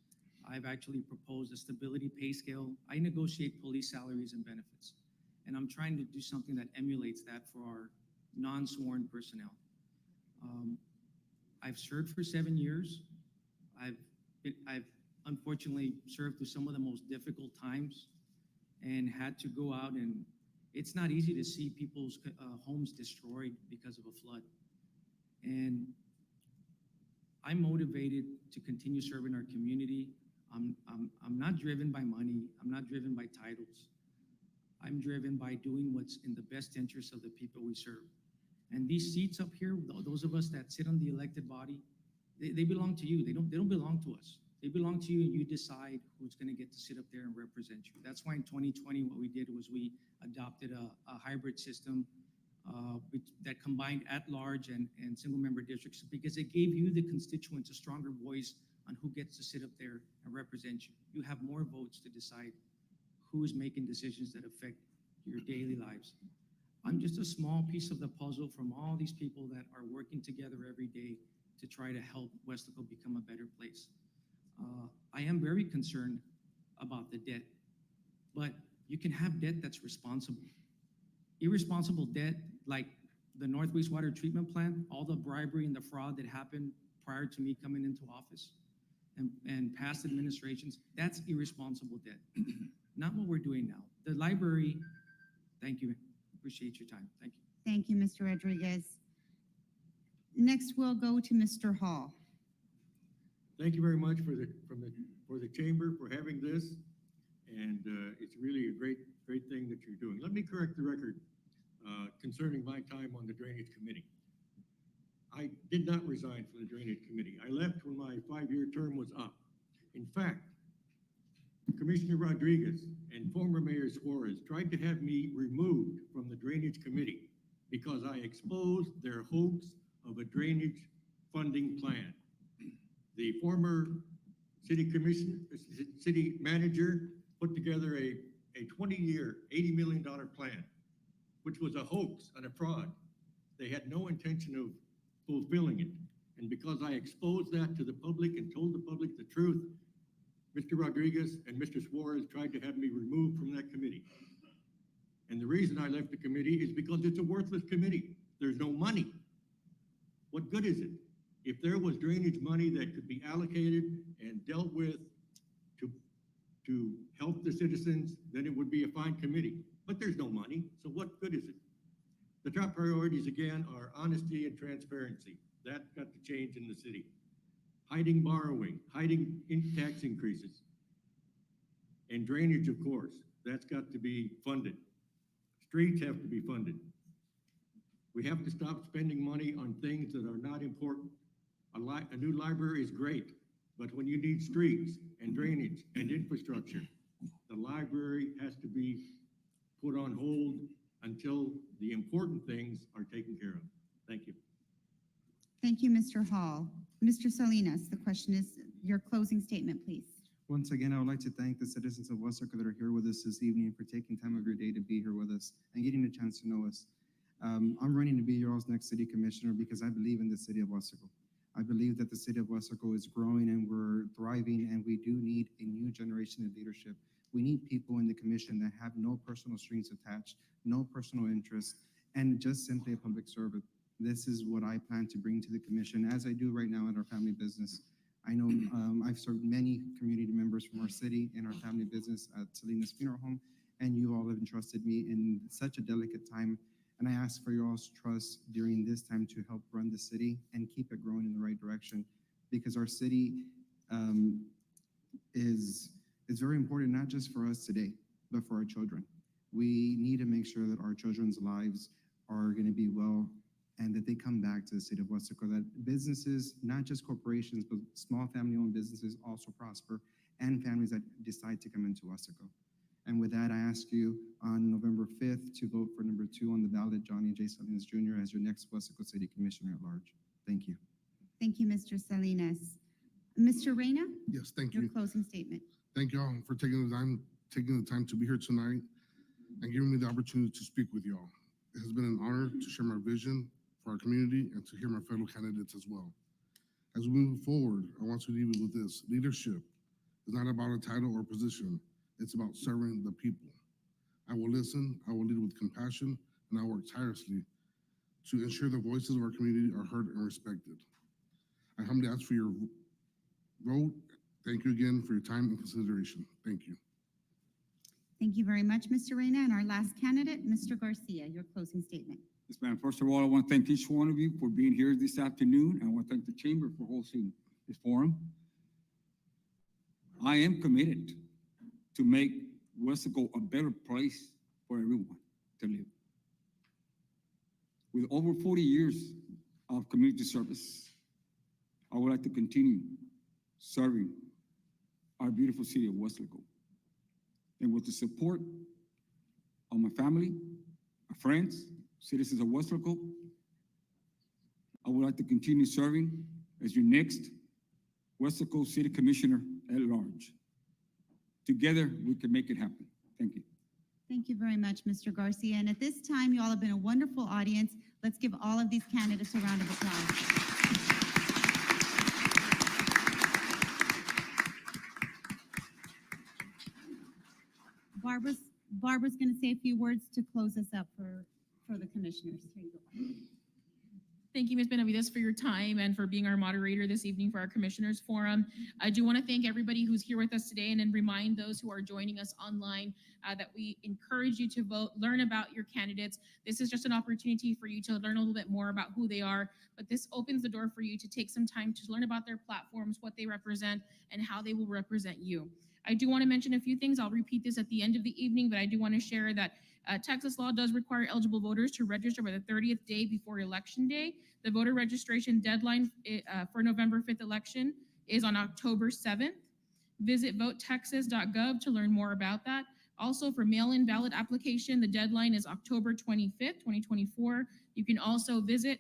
S7: I've actually proposed a stability pay scale. I negotiate police salaries and benefits. And I'm trying to do something that emulates that for our non-sworn personnel. I've served for 7 years. I've unfortunately served through some of the most difficult times and had to go out, and it's not easy to see people's homes destroyed because of a flood. And I'm motivated to continue serving our community. I'm not driven by money. I'm not driven by titles. I'm driven by doing what's in the best interest of the people we serve. And these seats up here, those of us that sit on the elected body, they belong to you. They don't belong to us. They belong to you, and you decide who's going to get to sit up there and represent you. That's why in 2020, what we did was we adopted a hybrid system that combined at-large and single-member districts, because it gave you, the constituents, a stronger voice on who gets to sit up there and represent you. You have more votes to decide who is making decisions that affect your daily lives. I'm just a small piece of the puzzle from all these people that are working together every day to try to help Weslaco become a better place. I am very concerned about the debt, but you can have debt that's responsible. Irresponsible debt, like the North Wastewater Treatment Plant, all the bribery and the fraud that happened prior to me coming into office and past administrations, that's irresponsible debt. Not what we're doing now. The library, thank you. Appreciate your time. Thank you.
S2: Thank you, Mr. Rodriguez. Next, we'll go to Mr. Hall.
S6: Thank you very much for the chamber for having this, and it's really a great thing that you're doing. Let me correct the record concerning my time on the Drainage Committee. I did not resign from the Drainage Committee. I left when my 5-year term was up. In fact, Commissioner Rodriguez and former Mayor Suarez tried to have me removed from the Drainage Committee because I exposed their hoax of a drainage funding plan. The former city manager put together a 20-year, $80 million plan, which was a hoax and a fraud. They had no intention of fulfilling it. And because I exposed that to the public and told the public the truth, Mr. Rodriguez and Mr. Suarez tried to have me removed from that committee. And the reason I left the committee is because it's a worthless committee. There's no money. What good is it? If there was drainage money that could be allocated and dealt with to help the citizens, then it would be a fine committee. But there's no money, so what good is it? The top priorities, again, are honesty and transparency. That's got to change in the city. Hiding borrowing, hiding tax increases. And drainage, of course, that's got to be funded. Streets have to be funded. We have to stop spending money on things that are not important. A new library is great, but when you need streets and drainage and infrastructure, the library has to be put on hold until the important things are taken care of. Thank you.
S2: Thank you, Mr. Hall. Mr. Salinas, the question is your closing statement, please.
S5: Once again, I would like to thank the citizens of Weslaco that are here with us this evening for taking time of your day to be here with us and getting a chance to know us. I'm running to be your all's next city commissioner because I believe in the city of Weslaco. I believe that the city of Weslaco is growing and we're thriving, and we do need a new generation of leadership. We need people in the commission that have no personal strings attached, no personal interests, and just simply a public servant. This is what I plan to bring to the commission, as I do right now in our family business. I know I've served many community members from our city in our family business at Salinas Funeral Home, and you all have entrusted me in such a delicate time And I ask for your all's trust during this time to help run the city and keep it growing in the right direction, because our city is very important, not just for us today, but for our children. We need to make sure that our children's lives are going to be well and that they come back to the city of Weslaco, that businesses, not just corporations, but small family-owned businesses also prosper, and families that decide to come into Weslaco. And with that, I ask you on November 5th to vote for number 2 on the ballot, Johnny J. Salinas Jr. as your next Weslaco City Commissioner at large. Thank you.
S2: Thank you, Mr. Salinas. Mr. Reyna,
S4: Yes, thank
S2: your
S4: you.
S2: closing statement.
S4: Thank you all for taking the time to be here tonight and giving me the opportunity to speak with you all. It has been an honor to share my vision for our community and to hear my fellow candidates as well. As we move forward, I want to leave you with this. Leadership is not about a title or position. It's about serving the people. I will listen, I will lead with compassion, and I will work tirelessly to ensure the voices of our community are heard and respected. I humbly ask for your vote. Thank you again for your time and consideration. Thank you.
S2: Thank you very much, Mr. Reyna. And our last candidate, Mr. Garcia, your closing statement.
S3: Yes, ma'am. First of all, I want to thank each one of you for being here this afternoon, and I want to thank the chamber for hosting this forum. I am committed to make Weslaco a better place for everyone to live. With over 40 years of community service, I would like to continue serving our beautiful city of Weslaco. And with the support of my family, my friends, citizens of Weslaco, I would like to continue serving as your next Weslaco City Commissioner at large. Together, we can make it happen. Thank you.
S2: Thank you very much, Mr. Garcia. And at this time, you all have been a wonderful audience. Let's give all of these candidates a round of applause. Barbara's going to say a few words to close us up for the commissioners. Here you go.
S1: Thank you, Ms. Benavides, for your time and for being our moderator this evening for our Commissioners Forum. I do want to thank everybody who's here with us today and then remind those who are joining us online that we encourage you to vote, learn about your candidates. This is just an opportunity for you to learn a little bit more about who they are, but this opens the door for you to take some time to learn about their platforms, what they represent, and how they will represent you. I do want to mention a few things. I'll repeat this at the end of the evening, but I do want to share that Texas law does require eligible voters to register by the 30th day before Election Day. The voter registration deadline for November 5th election is on October 7th. Visit votetexas.gov to learn more about that. Also, for mail-in ballot application, the deadline is October 25th, 2024. You can also visit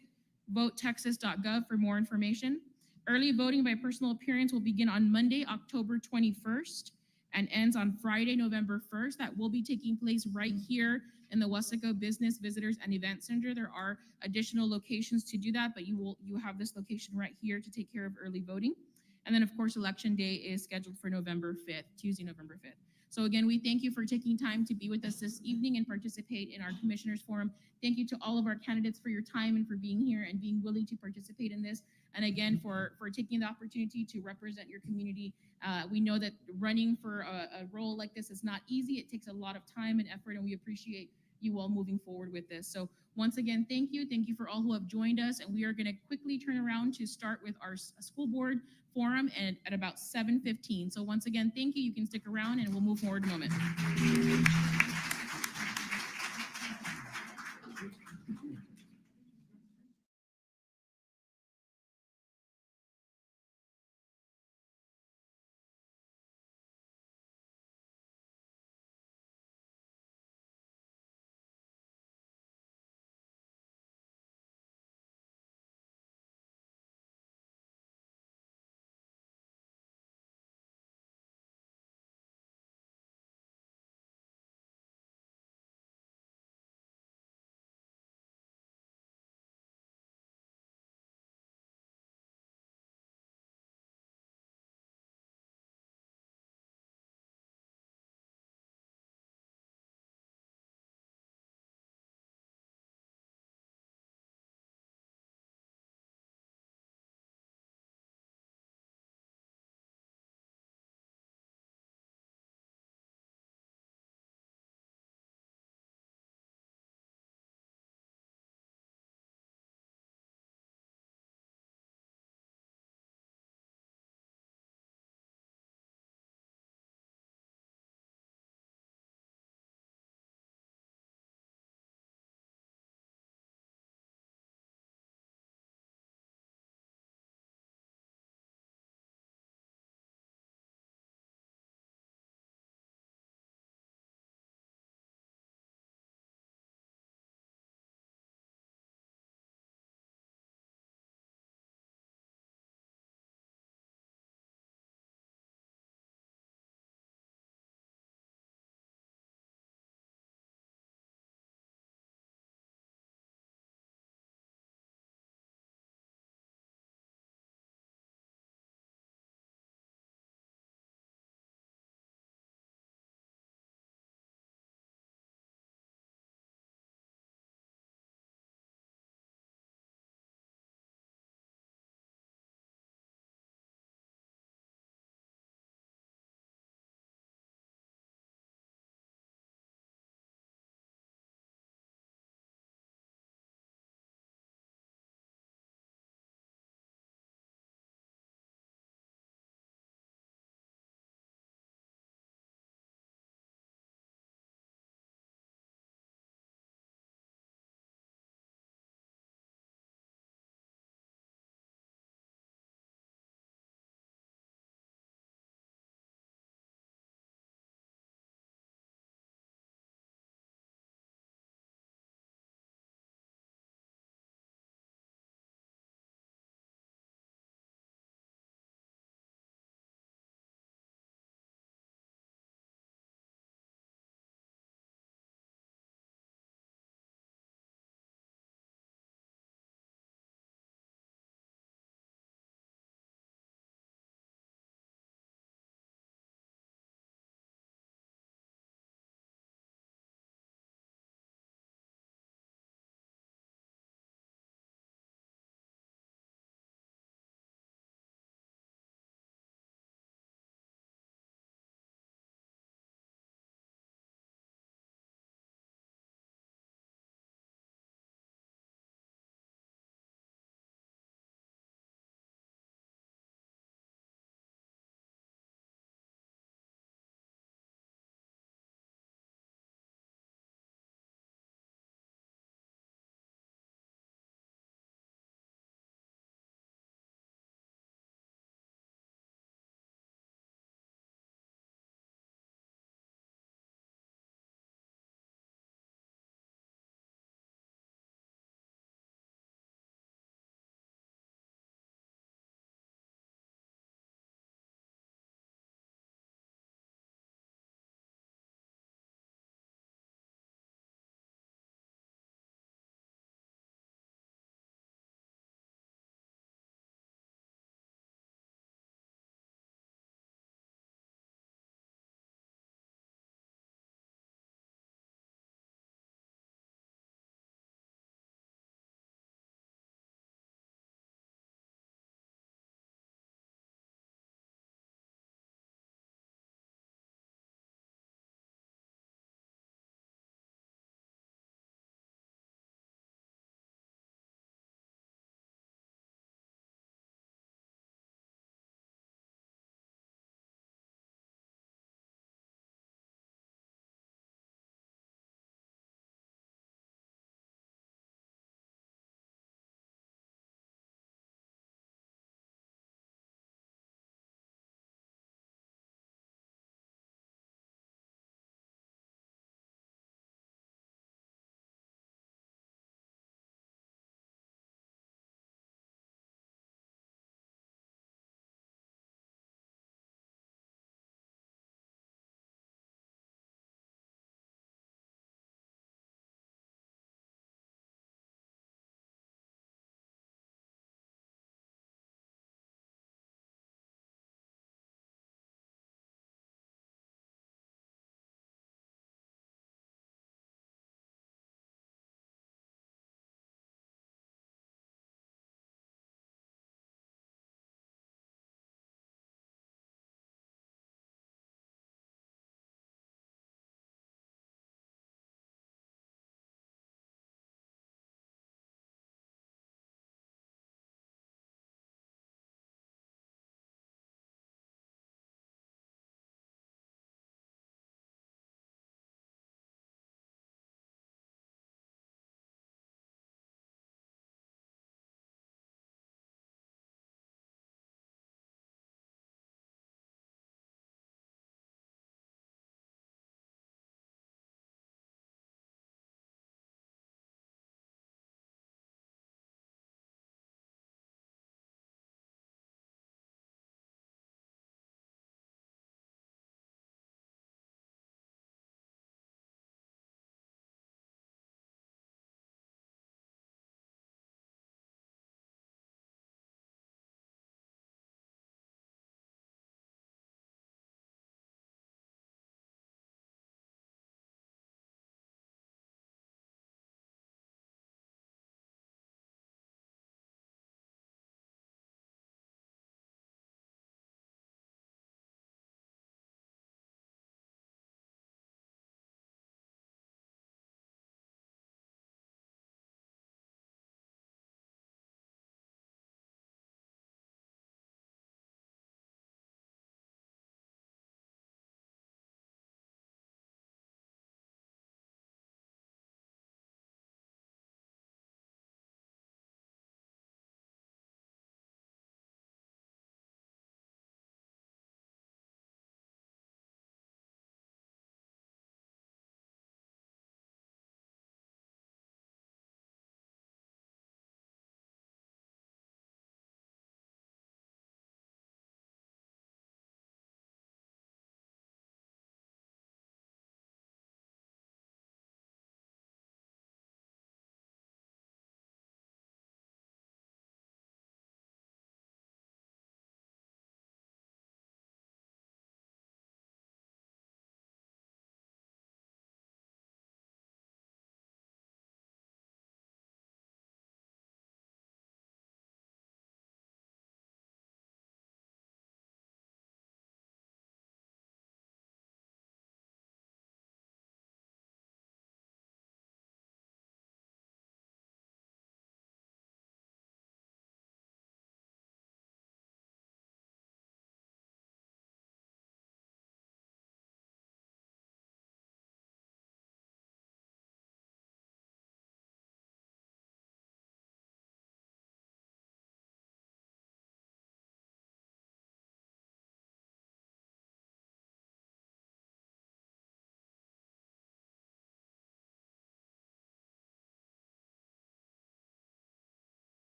S1: votetexas.gov for more information. Early voting by personal appearance will begin on Monday, October 21st, and ends on Friday, November 1st. That will be taking place right here in the Weslaco Business Visitors and Event Center. There are additional locations to do that, but you have this location right here to take care of early voting. And then, of course, Election Day is scheduled for November 5th, Tuesday, November 5th. So again, we thank you for taking time to be with us this evening and participate in our Commissioners Forum. Thank you to all of our candidates for your time and for being here and being willing to participate in this. And again, for taking the opportunity to represent your community. We know that running for a role like this is not easy. It takes a lot of time and effort, and we appreciate you all moving forward with this. So once again, thank you. Thank you for all who have joined us. And we are going to quickly turn around to start with our school board forum at about 7:15. So once again, thank you. You can stick around and we'll move forward in a moment.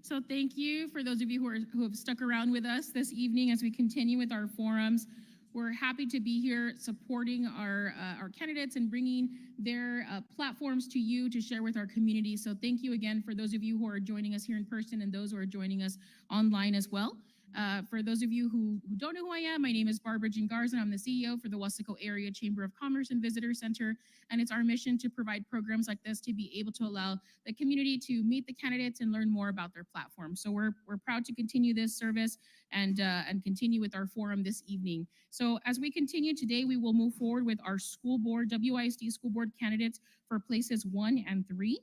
S1: So thank you for those of you who have stuck around with us this evening as we continue with our forums. We're happy to be here supporting our candidates and bringing their platforms to you to share with our community. So thank you again for those of you who are joining us here in person and those who are joining us online as well. For those of you who don't know who I am, my name is Barbara Jean Garza. I'm the CEO for the Weslaco Area Chamber of Commerce and Visitor Center, and it's our mission to provide programs like this to be able to allow the community to meet the candidates and learn more about their platform. So we're proud to continue this service and continue with our forum this evening. So as we continue today, we will move forward with our school board, WISD school board candidates for places 1 and 3.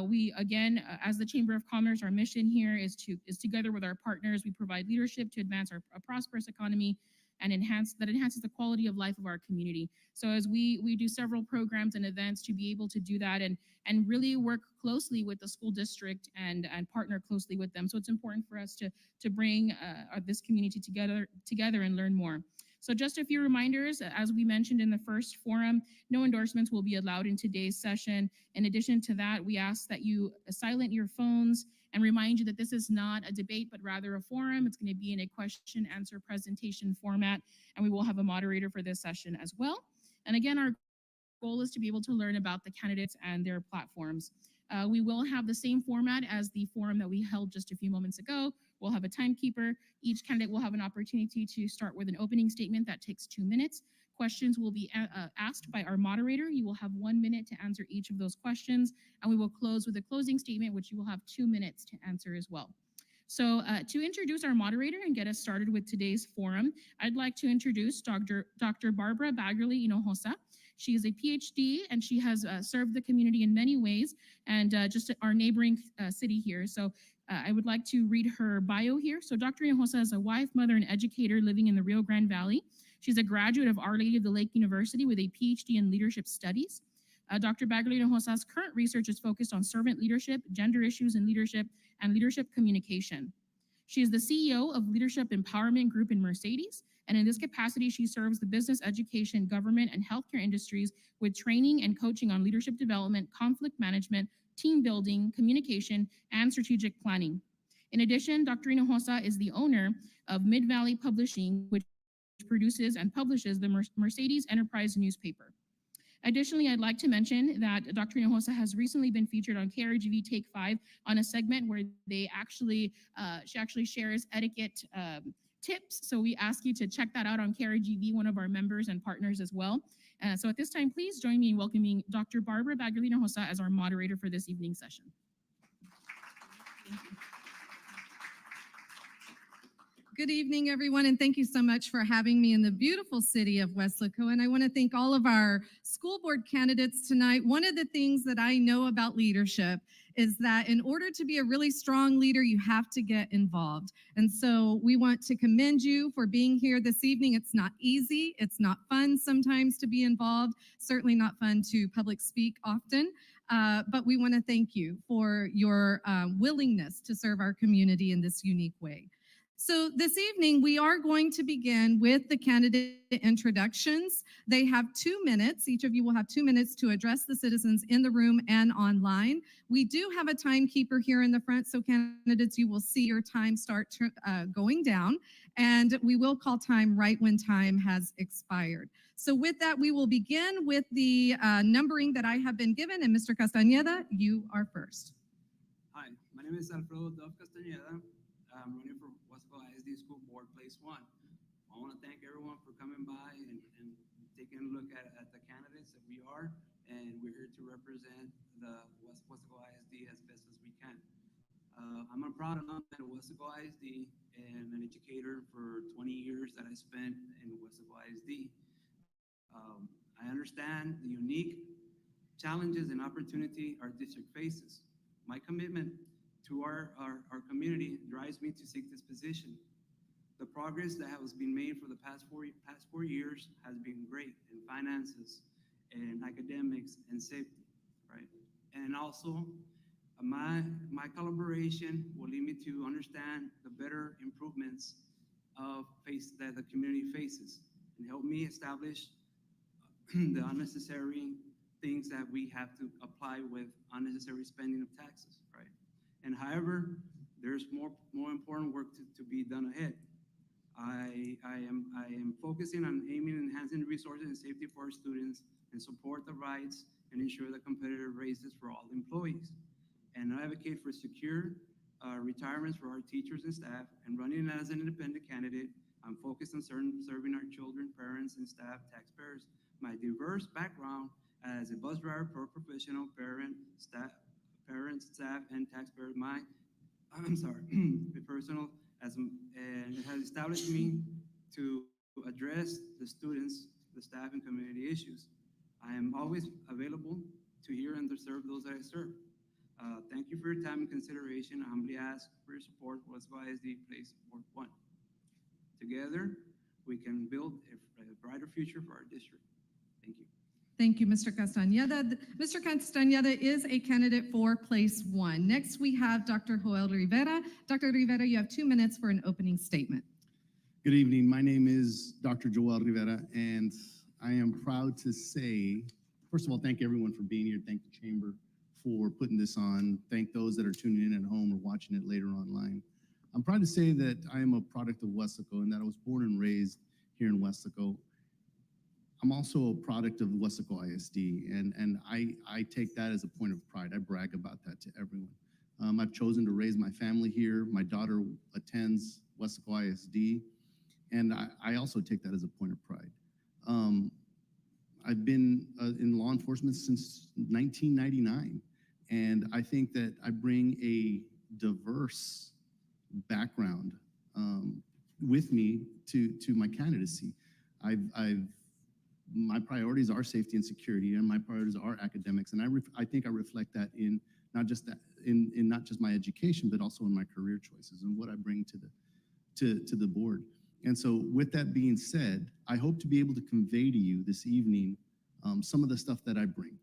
S1: We again, as the Chamber of Commerce, our mission here is together with our partners, we provide leadership to advance a prosperous economy and enhances the quality of life of our community. So as we do several programs and events to be able to do that and really work closely with the school district and partner closely with them. So it's important for us to bring this community together and learn more. So just a few reminders, as we mentioned in the first forum, no endorsements will be allowed in today's session. In addition to that, we ask that you silent your phones and remind you that this is not a debate, but rather a forum. It's going to be in a question answer presentation format, and we will have a moderator for this session as well. And again, our goal is to be able to learn about the candidates and their platforms. We will have the same format as the forum that we held just a few moments ago. We'll have a timekeeper. Each candidate will have an opportunity to start with an opening statement that takes 2 minutes. Questions will be asked by our moderator. You will have 1 minute to answer each of those questions, and we will close with a closing statement, which you will have 2 minutes to answer as well. So to introduce our moderator and get us started with today's forum, I'd like to introduce Dr. Barbara Baggerly Hinojosa. She is a PhD, and she has served the community in many ways, and just our neighboring city here. So I would like to read her bio here. So Dr. Hinojosa is a wife, mother, and educator living in the Rio Grande Valley. She's a graduate of Our Lady of the Lake University with a PhD in leadership studies. Dr. Baggerly Hinojosa's current research is focused on servant leadership, gender issues in leadership, and leadership communication. She is the CEO of Leadership Empowerment Group in Mercedes, and in this capacity, she serves the business, education, government, and healthcare industries with training and coaching on leadership development, conflict management, team building, communication, and strategic planning. In addition, Dr. Hinojosa is the owner of Mid-Valley Publishing, which produces and publishes the Mercedes Enterprise newspaper. Additionally, I'd like to mention that Dr. Hinojosa has recently been featured on KRGV Take 5 on a segment where she actually shares etiquette tips. So we ask you to check that out on KRGV, one of our members and partners as well. So at this time, please join me in welcoming Dr. Barbara Baggerly Hinojosa as our moderator for this evening's session. Thank you.
S8: Good evening, everyone, and thank you so much for having me in the beautiful city of Weslaco. And I want to thank all of our school board candidates tonight. One of the things that I know about leadership is that in order to be a really strong leader, you have to get involved. And so we want to commend you for being here this evening. It's not easy. It's not fun sometimes to be involved. Certainly not fun to public speak often. But we want to thank you for your willingness to serve our community in this unique way. So this evening, we are going to begin with the candidate introductions. They have 2 minutes. Each of you will have 2 minutes to address the citizens in the room and online. We do have a timekeeper here in the front, so candidates, you will see your time start going down, and we will call time right when time has expired. So with that, we will begin with the numbering that I have been given, and Mr. Castañeda, you are first.
S9: Hi, my name is Alfredo Dove Castañeda. I'm running for Weslaco ISD School Board, Place 1. I want to thank everyone for coming by and taking a look at the candidates that we are, and we're here to represent the Weslaco ISD as best as we can. I'm a proud alumni of Weslaco ISD and an educator for 20 years that I spent in Weslaco ISD. I understand the unique challenges and opportunity our district faces. My commitment to our community drives me to seek this position. The progress that has been made for the past four years has been great in finances, in academics, and safety, right? And also, my collaboration will lead me to understand the better improvements that the community faces and help me establish the unnecessary things that we have to apply with unnecessary spending of taxes, right? And however, there's more important work to be done ahead. I am focusing on aiming and enhancing resources and safety for our students and support the rights and ensure the competitive races for all employees. And I advocate for secure retirements for our teachers and staff. And running as an independent candidate, I'm focused on serving our children, parents, and staff, taxpayers. My diverse background as a bus driver, professional, parent, staff, and taxpayers. Personal and it has established me to address the students, the staff, and community issues. I am always available to hear and to serve those that I serve. Thank you for your time and consideration. I humbly ask for your support. Weslaco ISD Place Ward 1. Together, we can build a brighter future for our district. Thank you.
S8: Thank you, Mr. Castañeda. Mr. Castañeda is a candidate for place 1. Next, we have Dr. Joel Rivera. Dr. Rivera, you have 2 minutes for an opening statement.
S10: Good evening. My name is Dr. Joel Rivera, and I am proud to say, first of all, thank everyone for being here. Thank the Chamber for putting this on. Thank those that are tuning in at home or watching it later online. I'm proud to say that I am a product of Weslaco and that I was born and raised here in Weslaco. I'm also a product of Weslaco ISD, and I take that as a point of pride. I brag about that to everyone. I've chosen to raise my family here. My daughter attends Weslaco ISD, and I also take that as a point of pride. I've been in law enforcement since 1999, and I think that I bring a diverse background with me to my candidacy. My priorities are safety and security, and my priorities are academics, and I think I reflect that in not just my education, but also in my career choices and what I bring to the board. And so, with that being said, I hope to be able to convey to you this evening some of the stuff that I bring,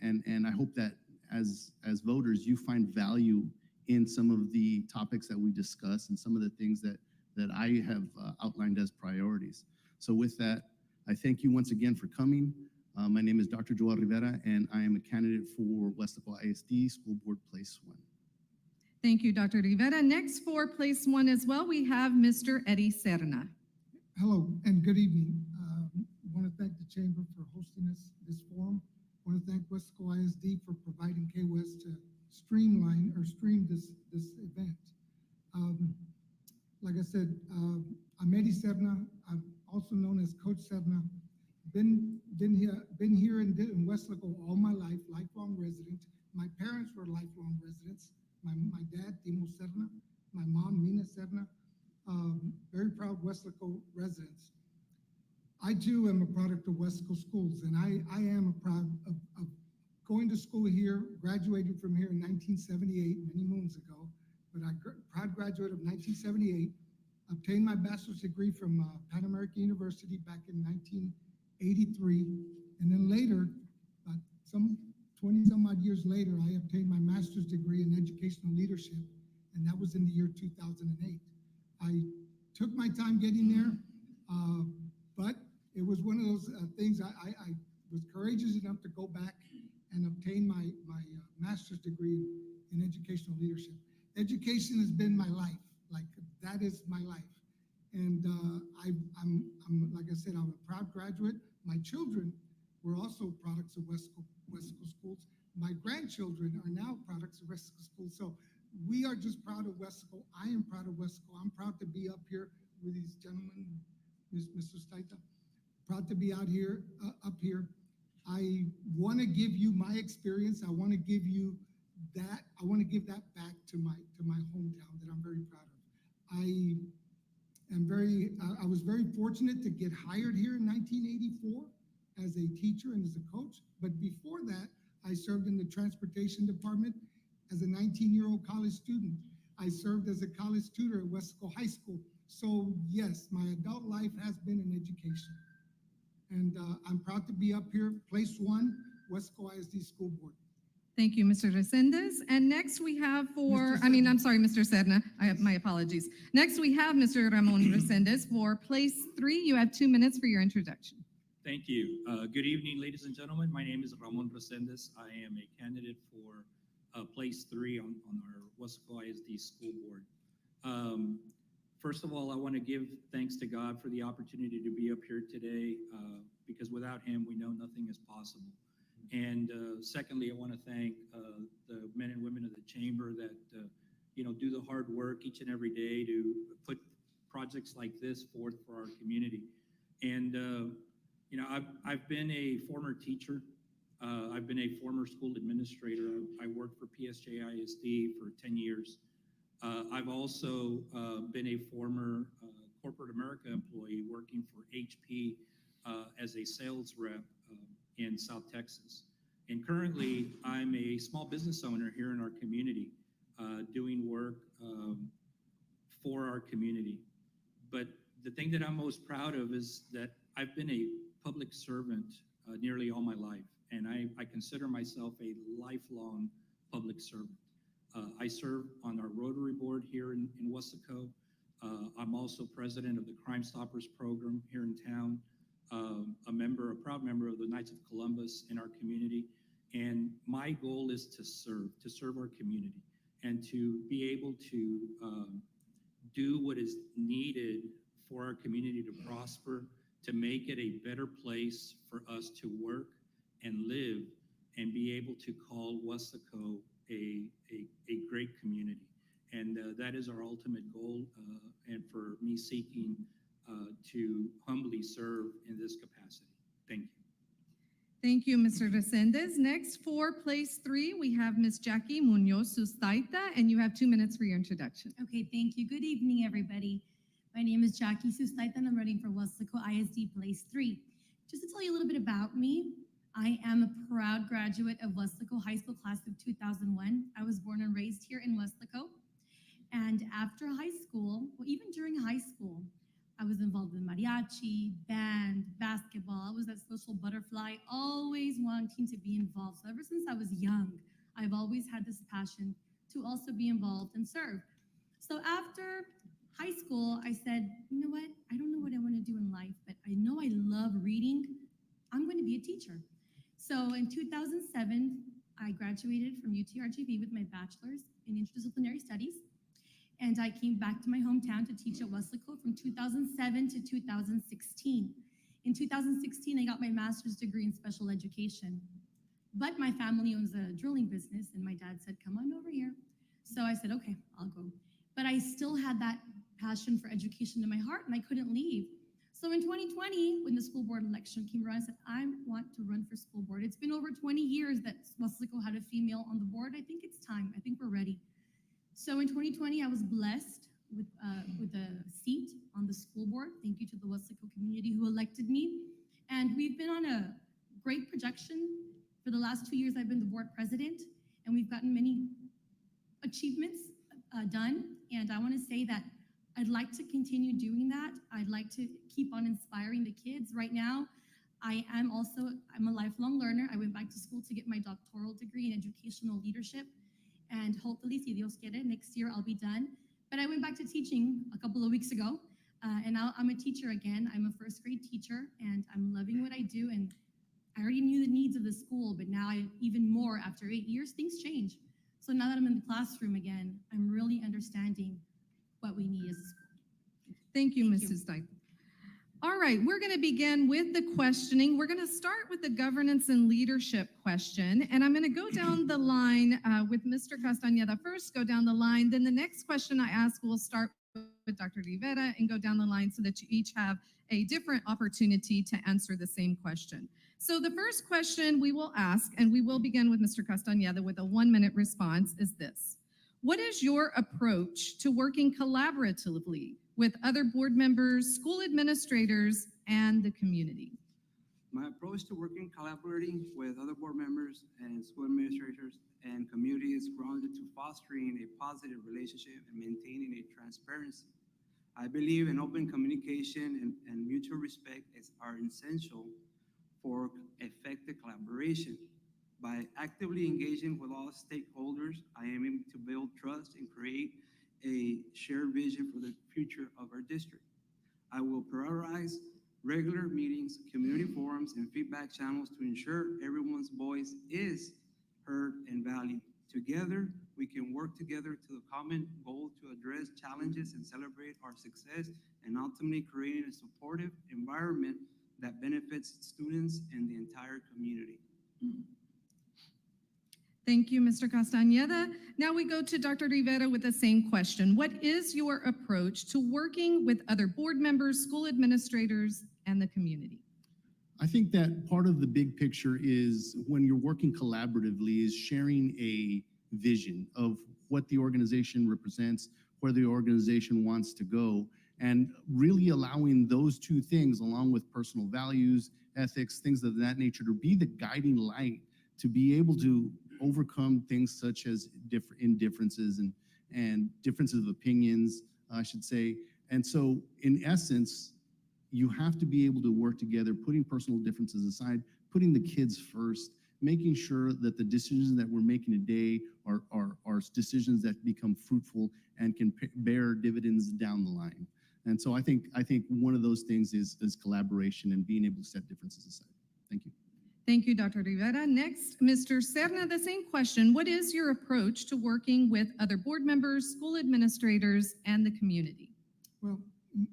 S10: and I hope that as voters, you find value in some of the topics that we discuss and some of the things that I have outlined as priorities. So, with that, I thank you once again for coming. My name is Dr. Joel Rivera, and I am a candidate for Weslaco ISD School Board Place 1.
S8: Thank you, Dr. Rivera. Next, for place 1 as well, we have Mr. Eddie Serna.
S11: Hello and good evening. I want to thank the Chamber for hosting this forum. I want to thank Weslaco ISD for providing K-West to stream this event. Like I said, I'm Eddie Serna. I'm also known as Coach Serna. Been here in Weslaco all my life, lifelong resident. My parents were lifelong residents. My dad, Timo Serna, my mom, Mina Serna, very proud Weslaco residents. I too am a product of Weslaco schools, and I am proud of going to school here, graduated from here in 1978, many moons ago, but proud graduate of 1978, obtained my bachelor's degree from Pan American University back in 1983, and then later, some 20 some odd years later, I obtained my master's degree in educational leadership, and that was in the year 2008. I took my time getting there, but it was one of those things I was courageous enough to go back and obtain my master's degree in educational leadership. Education has been my life, like that is my life. And I'm like I said, I'm a proud graduate. My children were also products of Weslaco schools. My grandchildren are now products of Weslaco schools. So we are just proud of Weslaco. I am proud of Weslaco. I'm proud to be up here with these gentlemen, Mr. Staita. Proud to be out here, up here. I want to give you my experience. I want to give you that. I want to give that back to my hometown that I'm very proud of. I was very fortunate to get hired here in 1984 as a teacher and as a coach. But before that, I served in the transportation department as a 19-year-old college student. I served as a college tutor at Weslaco High School. So yes, my adult life has been in education. And I'm proud to be up here, place 1, Weslaco ISD School Board.
S8: Thank you, Mr. Resendez. And next we have I'm sorry, Mr. Serna. My apologies. Next we have Mr. Ramon Resendez for place 3. You have 2 minutes for your introduction.
S12: Thank you. Good evening, ladies and gentlemen. My name is Ramon Resendez. I am a candidate for place 3 on our Weslaco ISD school board. First of all, I want to give thanks to God for the opportunity to be up here today, because without Him, we know nothing is possible. And secondly, I want to thank the men and women of the chamber that do the hard work each and every day to put projects like this forth for our community. And I've been a former teacher. I've been a former school administrator. I worked for PSJ ISD for 10 years. I've also been a former corporate America employee working for HP as a sales rep in South Texas. And currently, I'm a small business owner here in our community, doing work for our community. But the thing that I'm most proud of is that I've been a public servant nearly all my life, and I consider myself a lifelong public servant. I serve on our Rotary Board here in Weslaco. I'm also president of the Crime Stoppers program here in town, a proud member of the Knights of Columbus in our community. And my goal is to serve our community, and to be able to do what is needed for our community to prosper, to make it a better place for us to work and live, and be able to call Weslaco a great community. And that is our ultimate goal, and for me seeking to humbly serve in this capacity. Thank you.
S8: Thank you, Mr. Resendez. Next, for place 3, we have Ms. Jackie Munoz Sustaita, and you have 2 minutes for your introduction.
S13: Okay, thank you. Good evening, everybody. My name is Jackie Sustaita, and I'm running for Weslaco ISD Place 3. Just to tell you a little bit about me, I am a proud graduate of Weslaco High School class of 2001. I was born and raised here in Weslaco. And after high school, well, even during high school, I was involved in mariachi, band, basketball. I was that social butterfly, always wanting to be involved. So ever since I was young, I've always had this passion to also be involved and serve. So after high school, I said, you know what? I don't know what I want to do in life, but I know I love reading. I'm going to be a teacher. So in 2007, I graduated from UTRGV with my bachelor's in interdisciplinary studies. And I came back to my hometown to teach at Weslaco from 2007 to 2016. In 2016, I got my master's degree in special education. But my family owns a drilling business, and my dad said, come on over here. So I said, okay, I'll go. But I still had that passion for education in my heart, and I couldn't leave. So in 2020, when the school board election came around, I said, I want to run for school board. It's been over 20 years that Weslaco had a female on the board. I think it's time. I think we're ready. So in 2020, I was blessed with a seat on the school board. Thank you to the Weslaco community who elected me. And we've been on a great projection. For the last 2 years, I've been the board president, and we've gotten many achievements done. And I want to say that I'd like to continue doing that. I'd like to keep on inspiring the kids. Right now, I'm a lifelong learner. I went back to school to get my doctoral degree in educational leadership. And hopefully, si Dios quiere, next year I'll be done. But I went back to teaching a couple of weeks ago, and now I'm a teacher again. I'm a first grade teacher, and I'm loving what I do. And I already knew the needs of the school, but now even more after 8 years, things change. So now that I'm in the classroom again, I'm really understanding what we need as a school.
S8: Thank you, Mrs. Dyke. All right, we're going to begin with the questioning. We're going to start with the governance and leadership question, and I'm going to go down the line with Mr. Castañeda first, go down the line. Then the next question I ask will start with Dr. Rivera and go down the line so that you each have a different opportunity to answer the same question. So the first question we will ask, and we will begin with Mr. Castañeda with a 1-minute response, is this. What is your approach to working collaboratively with other board members, school administrators, and the community?
S9: My approach to working, collaborating with other board members and school administrators and community is grounded to fostering a positive relationship and maintaining a transparency. I believe in open communication and mutual respect are essential for effective collaboration. By actively engaging with all stakeholders, I am able to build trust and create a shared vision for the future of our district. I will prioritize regular meetings, community forums, and feedback channels to ensure everyone's voice is heard and valued. Together, we can work together to the common goal to address challenges and celebrate our success, and ultimately creating a supportive environment that benefits students and the entire community.
S8: Thank you, Mr. Castañeda. Now we go to Dr. Rivera with the same question. What is your approach to working with other board members, school administrators, and the community?
S10: I think that part of the big picture is when you're working collaboratively is sharing a vision of what the organization represents, where the organization wants to go, and really allowing those two things along with personal values, ethics, things of that nature to be the guiding light to be able to overcome things such as indifferences and differences of opinions, I should say. And so in essence, you have to be able to work together, putting personal differences aside, putting the kids first, making sure that the decisions that we're making today are decisions that become fruitful and can bear dividends down the line. And so I think one of those things is collaboration and being able to set differences aside. Thank you.
S8: Thank you, Dr. Rivera. Next, Mr. Serna, the same question. What is your approach to working with other board members, school administrators, and the community?
S11: Well,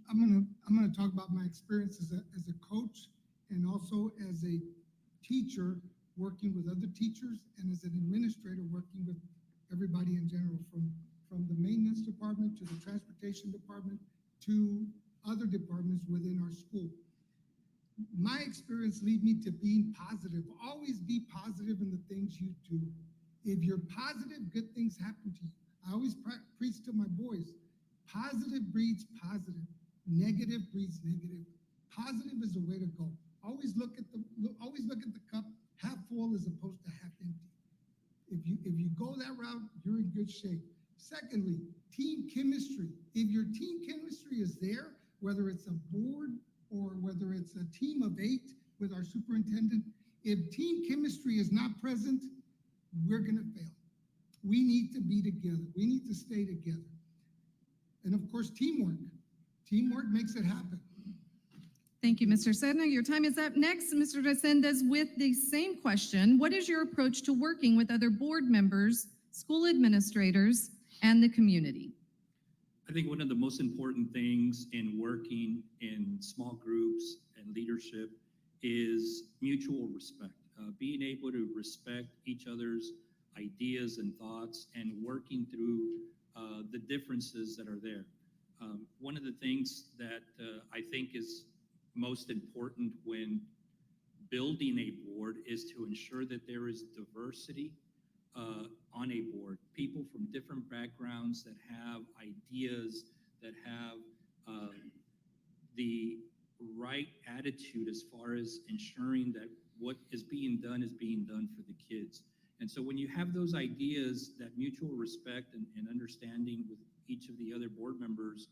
S11: I'm gonna talk about my experience as a coach and also as a teacher working with other teachers and as an administrator working with everybody in general, from the maintenance department to the transportation department to other departments within our school. My experience lead me to being positive. Always be positive in the things you do. If you're positive, good things happen to you. I always preach to my boys, positive breeds positive, negative breeds negative. Positive is the way to go. Always look at the cup half full as opposed to half empty. If you go that route, you're in good shape. Secondly, team chemistry. If your team chemistry is there, whether it's a board or whether it's a team of 8 with our superintendent, if team chemistry is not present, we're gonna fail. We need to be together. We need to stay together. And of course, teamwork. Teamwork makes it happen.
S8: Thank you, Mr. Serna. Your time is up. Next, Mr. Resendez with the same question. What is your approach to working with other board members, school administrators, and the community?
S12: I think one of the most important things in working in small groups and leadership is mutual respect. Being able to respect each other's ideas and thoughts and working through the differences that are there. One of the things that I think is most important when building a board is to ensure that there is diversity on a board, people from different backgrounds that have ideas, that have the right attitude as far as ensuring that what is being done for the kids. And so when you have those ideas, that mutual respect and understanding with each of the other board members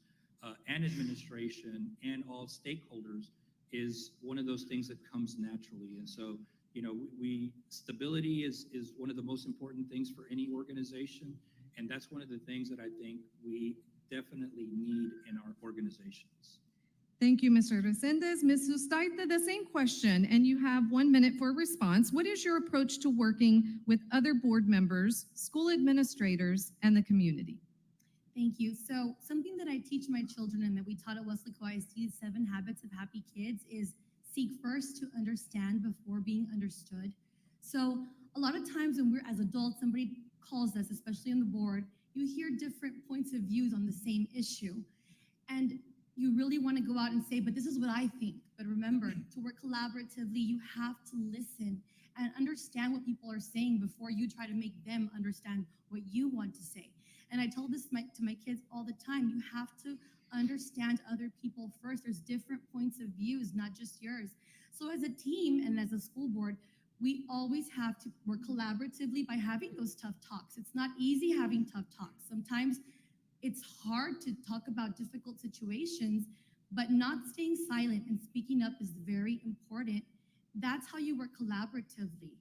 S12: and administration and all stakeholders is one of those things that comes naturally. And so, you know, stability is one of the most important things for any organization. And that's one of the things that I think we definitely need in our organizations.
S8: Thank you, Mr. Resendez. Ms. Sustaita, the same question, and you have 1 minute for a response. What is your approach to working with other board members, school administrators, and the community?
S13: Thank you. So something that I teach my children and that we taught at Weslaco ISD, 7 Habits of Happy Kids, is seek first to understand before being understood. So a lot of times when we're as adults, somebody calls us, especially on the board, you hear different points of views on the same issue. And you really want to go out and say, but this is what I think. But remember, to work collaboratively, you have to listen and understand what people are saying before you try to make them understand what you want to say. And I told this to my kids all the time. You have to understand other people first. There's different points of views, not just yours. So as a team and as a school board, we always have to work collaboratively by having those tough talks. It's not easy having tough talks. Sometimes it's hard to talk about difficult situations, but not staying silent and speaking up is very important. That's how you work collaboratively.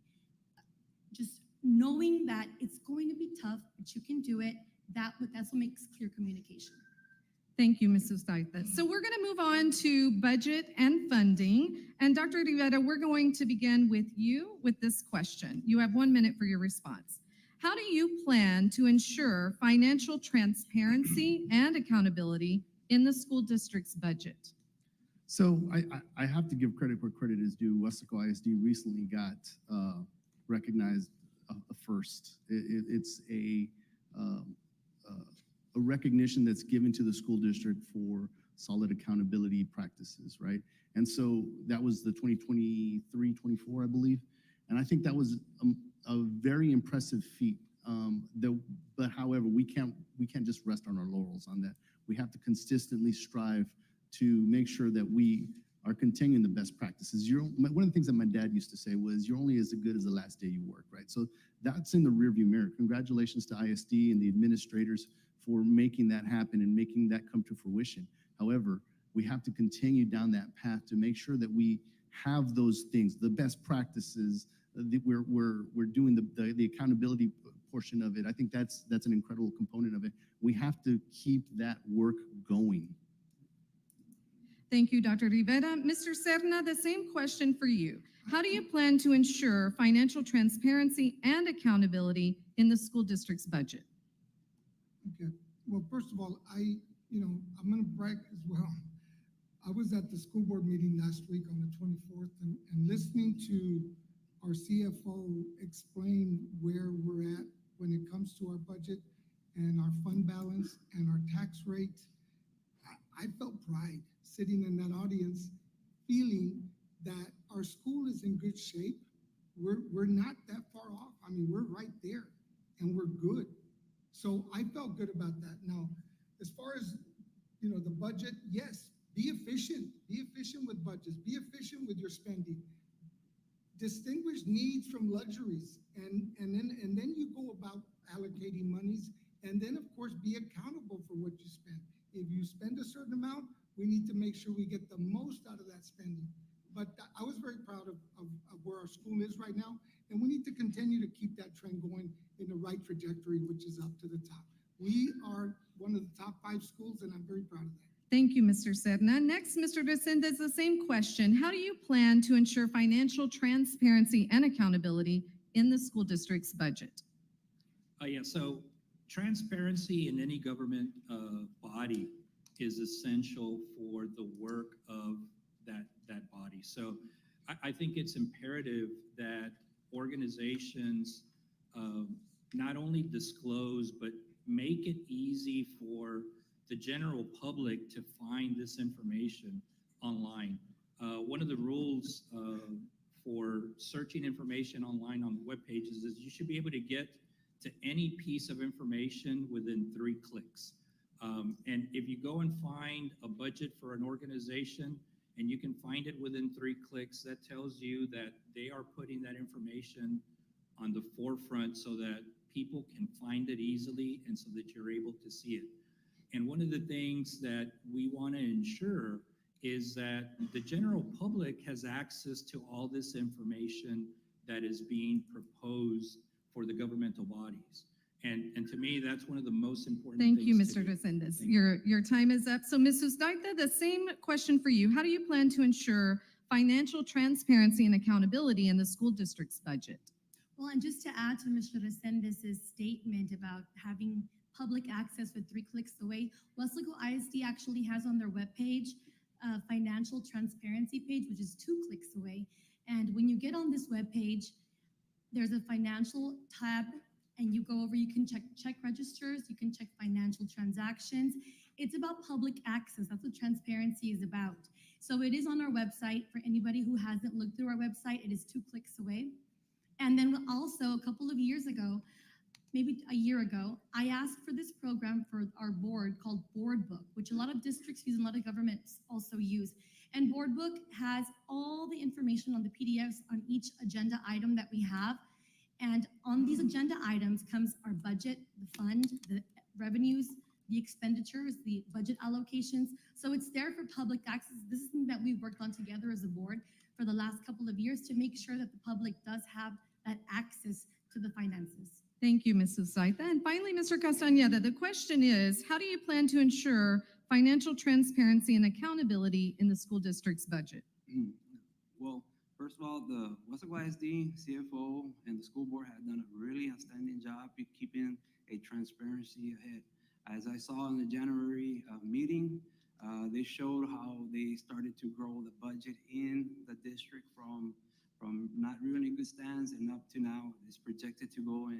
S13: Just knowing that it's going to be tough, but you can do it. That's what makes clear communication.
S8: Thank you, Mrs. Sustaita. So we're going to move on to budget and funding. And Dr. Rivera, we're going to begin with you with this question. You have 1 minute for your response. How do you plan to ensure financial transparency and accountability in the school district's budget?
S10: So I have to give credit where credit is due. Weslaco ISD recently got recognized a first. It's a recognition that's given to the school district for solid accountability practices, right? And so that was the 2023-24, I believe. And I think that was a very impressive feat. But however, we can't just rest on our laurels on that. We have to consistently strive to make sure that we are continuing the best practices. One of the things that my dad used to say was, you're only as good as the last day you work, right? So that's in the rearview mirror. Congratulations to ISD and the administrators for making that happen and making that come to fruition. However, we have to continue down that path to make sure that we have those things, the best practices, that we're doing the accountability portion of it. I think that's an incredible component of it. We have to keep that work going.
S8: Thank you, Dr. Rivera. Mr. Serna, the same question for you. How do you plan to ensure financial transparency and accountability in the school district's budget?
S11: Okay, well, first of all, I'm gonna brag as well. I was at the school board meeting last week on the 24th and listening to our CFO explain where we're at when it comes to our budget and our fund balance and our tax rate. I felt pride sitting in that audience, feeling that our school is in good shape. We're not that far off. I mean, we're right there and we're good. So I felt good about that. Now, as far as, the budget, yes, be efficient with budgets, be efficient with your spending. Distinguish needs from luxuries, and then you go about allocating monies, and then of course be accountable for what you spend. If you spend a certain amount, we need to make sure we get the most out of that spending. But I was very proud of where our school is right now, and we need to continue to keep that trend going in the right trajectory, which is up to the top. We are one of the top 5 schools, and I'm very proud of that.
S8: Thank you, Mr. Serna. Next, Mr. Resendez, the same question. How do you plan to ensure financial transparency and accountability in the school district's budget?
S12: So transparency in any government body is essential for the work of that body. So I think it's imperative that organizations not only disclose, but make it easy for the general public to find this information online. One of the rules for searching information online on web pages is you should be able to get to any piece of information within 3 clicks. And if you go and find a budget for an organization and you can find it within 3 clicks, that tells you that they are putting that information on the forefront so that people can find it easily and so that you're able to see it. And one of the things that we want to ensure is that the general public has access to all this information that is being proposed for the governmental bodies. And to me, that's one of the most important
S8: Thank
S12: things.
S8: you,
S12: to
S8: Mr.
S12: do.
S8: Resendez.
S12: Thank you.
S8: Your time is up. So, Ms. Ustaita, the same question for you. How do you plan to ensure financial transparency and accountability in the school district's budget?
S13: Well, and just to add to Mr. Resendez's statement about having public access with 3 clicks away, Weslaco ISD actually has on their webpage a financial transparency page, which is 2 clicks away. And when you get on this webpage, there's a financial tab, and you go over, you can check registers, you can check financial transactions. It's about public access. That's what transparency is about. So it is on our website. For anybody who hasn't looked through our website, it is 2 clicks away. And then also a couple of years ago, maybe a year ago, I asked for this program for our board called Board Book, which a lot of districts use and a lot of governments also use. And Board Book has all the information on the PDFs on each agenda item that we have. And on these agenda items comes our budget, the fund, the revenues, the expenditures, the budget allocations. So it's there for public access. This is something that we've worked on together as a board for the last couple of years to make sure that the public does have that access to the finances.
S8: Thank you, Ms. Ustaita. And finally, Mr. Castañeda, the question is, how do you plan to ensure financial transparency and accountability in the school district's budget?
S9: Well, first first of all, the Weslaco ISD, CFO, and the school board have done a really outstanding job in keeping a transparency ahead. As I saw in the January meeting, they showed how they started to grow the budget in the district from not really in good stands and up to now. It's projected to go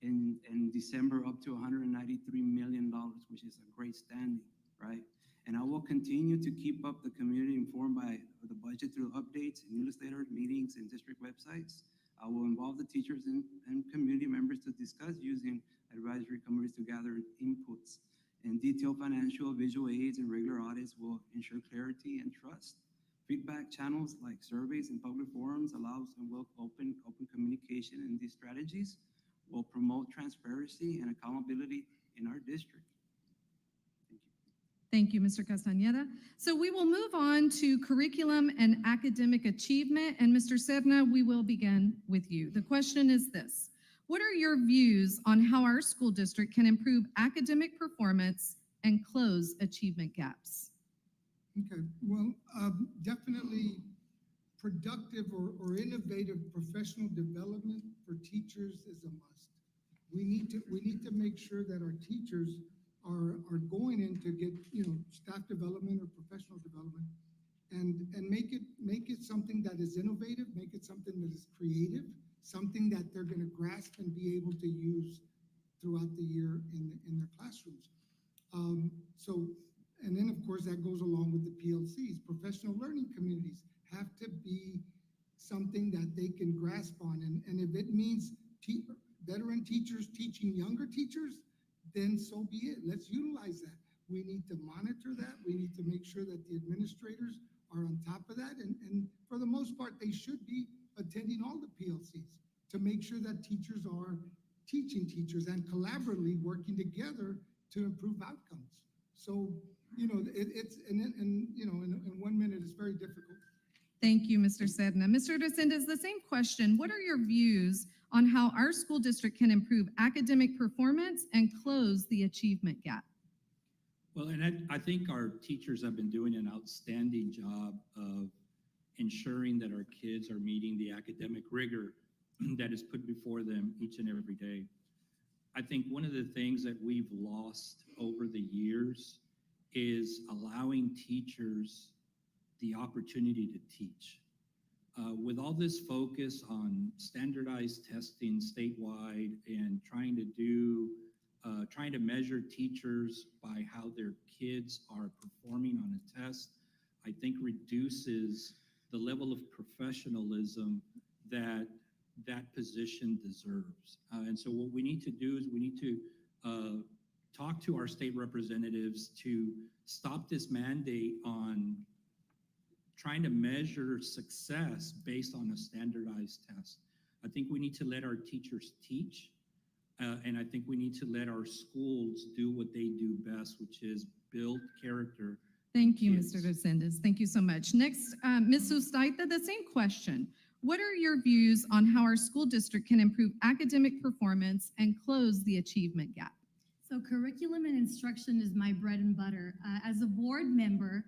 S9: in December up to $193 million, which is a great standing, right? And I will continue to keep up the community informed by the budget through updates, newsletters, meetings, and district websites. I will involve the teachers and community members to discuss using advisory committees to gather inputs. And detailed financial, visual aids, and regular audits will ensure clarity and trust. Feedback channels like surveys and public forums allows and will open communication, and these strategies will promote transparency and accountability in our district.
S8: Thank you, Mr. Castañeda. So we will move on to curriculum and academic achievement. And Mr. Serna, we will begin with you. The question is this: what are your views on how our school district can improve academic performance and close achievement gaps?
S11: Okay, well, definitely productive or innovative professional development for teachers is a must. We need to make sure that our teachers are going in to get, staff development or professional development, and make it something that is innovative, make it something that is creative, something that they're going to grasp and be able to use throughout the year in their classrooms. And then of course that goes along with the PLCs. Professional learning communities have to be something that they can grasp on, and if it means veteran teachers teaching younger teachers, then so be it. Let's utilize that. We need to monitor that. We need to make sure that the administrators are on top of that. And for the most part, they should be attending all the PLCs to make sure that teachers are teaching teachers and collaboratively working together to improve outcomes. So, in 1 minute, it's very difficult.
S8: Thank you, Mr. Serna. Mr. Resendez, the same question. What are your views on how our school district can improve academic performance and close the achievement gap?
S12: Well, and I think our teachers have been doing an outstanding job of ensuring that our kids are meeting the academic rigor that is put before them each and every day. I think one of the things that we've lost over the years is allowing teachers the opportunity to teach. With all this focus on standardized testing statewide and trying to measure teachers by how their kids are performing on a test, I think reduces the level of professionalism that that position deserves. And so what we need to do is we need to talk to our state representatives to stop this mandate on trying to measure success based on a standardized test. I think we need to let our teachers teach, and I think we need to let our schools do what they do best, which is build character.
S8: Thank you,
S12: kids.
S8: Mr. Resendez. Thank you so much. Next, Ms. Sustaita, the same question. What are your views on how our school district can improve academic performance and close the achievement gap?
S13: So curriculum and instruction is my bread and butter. As a board member,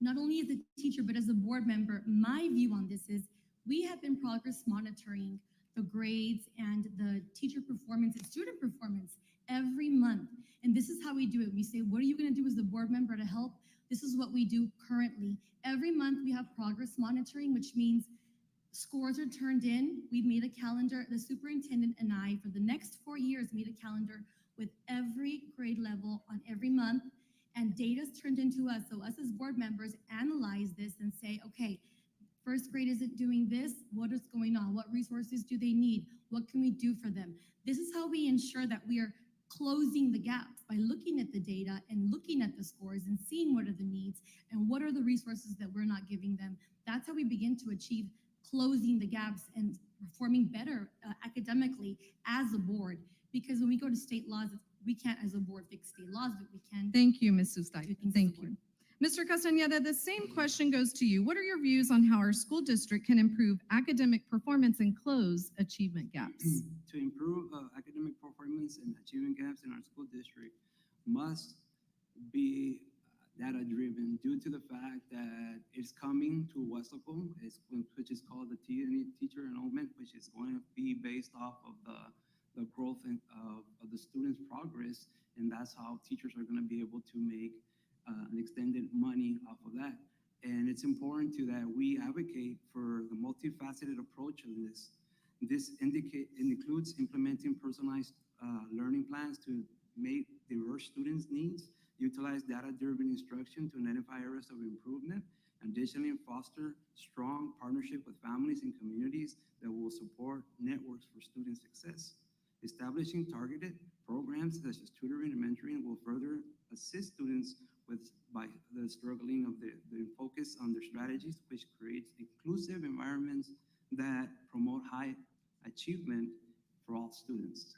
S13: not only as a teacher, but as a board member, my view on this is we have been progress monitoring the grades and the teacher performance and student performance every month. And this is how we do it. We say, what are you going to do as the board member to help? This is what we do currently. Every month we have progress monitoring, which means scores are turned in. We've made a calendar. The superintendent and I, for the next 4 years, made a calendar with every grade level on every month, and data is turned into us. So us as board members analyze this and say, okay, first grade isn't doing this. What is going on? What resources do they need? What can we do for them? This is how we ensure that we are closing the gaps, by looking at the data and looking at the scores and seeing what are the needs and what are the resources that we're not giving them. That's how we begin to achieve closing the gaps and performing better academically as a board. Because when we go to state laws, we can't as a board fix state laws, but we can.
S8: Thank you, Ms. Sustaita.
S13: do things as a
S8: Thank
S13: board.
S8: you. Mr. Castañeda, the same question goes to you. What are your views on how our school district can improve academic performance and close achievement gaps?
S9: To improve academic performance and achievement gaps in our school district must be data-driven due to the fact that it's coming to Weslaco, which is called the teacher enrollment, which is going to be based off of the growth of the students' progress, and that's how teachers are going to be able to make an extended money off of that. And it's important that we advocate for the multifaceted approach of this. This includes implementing personalized learning plans to meet diverse students' needs, utilize data-driven instruction to identify areas of improvement, additionally foster strong partnership with families and communities that will support networks for student success. Establishing targeted programs such as tutoring and mentoring will further assist students by the struggling of the focus on their strategies, which creates inclusive environments that promote high achievement for all students.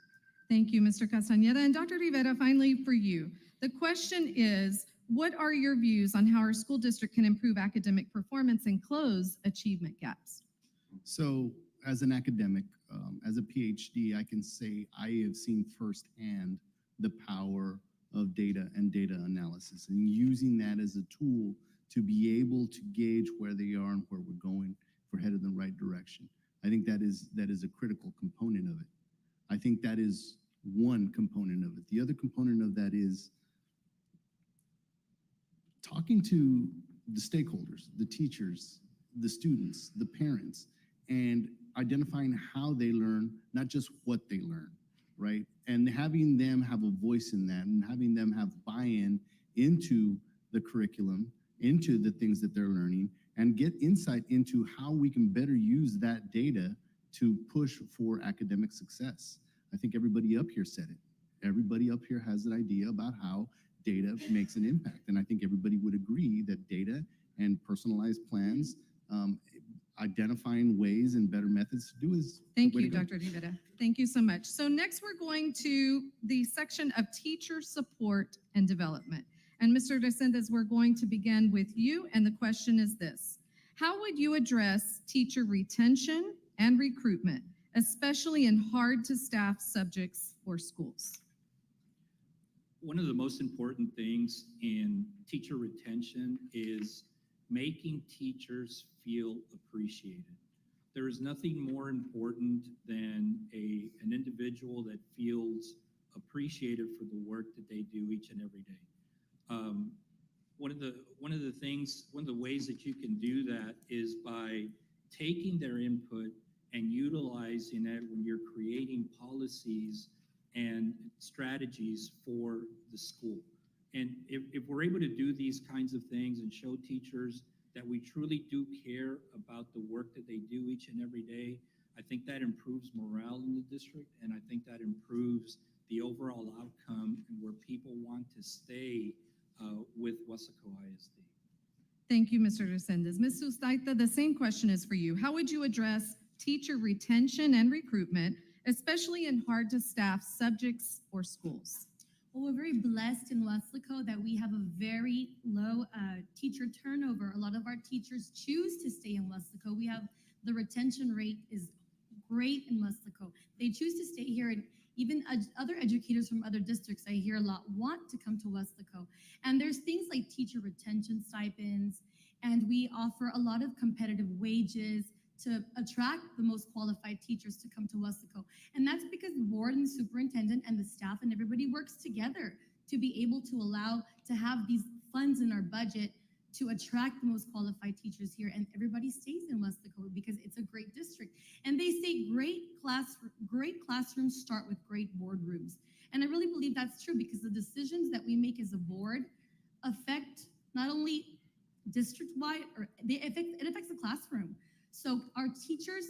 S8: Thank you, Mr. Castañeda. And Dr. Rivera, finally for you. The question is, what are your views on how our school district can improve academic performance and close achievement gaps?
S10: So as an academic, as a PhD, I can say I have seen firsthand the power of data and data analysis and using that as a tool to be able to gauge where they are and where we're going, if we're headed in the right direction. I think that is a critical component of it. I think that is one component of it. The other component of that is talking to the stakeholders, the teachers, the students, the parents, and identifying how they learn, not just what they learn, right? And having them have a voice in that and having them have buy-in into the curriculum, into the things that they're learning, and get insight into how we can better use that data to push for academic success. I think everybody up here said it. Everybody up here has an idea about how data makes an impact. And I think everybody would agree that data and personalized plans, identifying ways and better methods to do is
S8: Thank
S10: the way
S8: you,
S10: to go.
S8: Dr. Rivera. Thank you so much. So next we're going to the section of teacher support and development. And Mr. Resendez, we're going to begin with you. And the question is this: how would you address teacher retention and recruitment, especially in hard to staff subjects or schools?
S12: One of the most important things in teacher retention is making teachers feel appreciated. There is nothing more important than an individual that feels appreciated for the work that they do each and every day. One of the ways that you can do that is by taking their input and utilizing it when you're creating policies and strategies for the school. And if we're able to do these kinds of things and show teachers that we truly do care about the work that they do each and every day, I think that improves morale in the district, and I think that improves the overall outcome and where people want to stay with Weslaco ISD.
S8: Thank you, Mr. Resendez. Ms. Sustaita, the same question is for you. How would you address teacher retention and recruitment, especially in hard to staff subjects or schools?
S13: Well, we're very blessed in Weslaco that we have a very low teacher turnover. A lot of our teachers choose to stay in Weslaco. We have the retention rate is great in Weslaco. They choose to stay here, and even other educators from other districts I hear a lot want to come to Weslaco. And there's things like teacher retention stipends, and we offer a lot of competitive wages to attract the most qualified teachers to come to Weslaco. And that's because the board and the superintendent and the staff and everybody works together to be able to allow to have these funds in our budget to attract the most qualified teachers here. And everybody stays in Weslaco because it's a great district. And they say great classrooms start with great boardrooms. And I really believe that's true because the decisions that we make as a board affect not only district-wide, or it affects the classroom. So our teachers,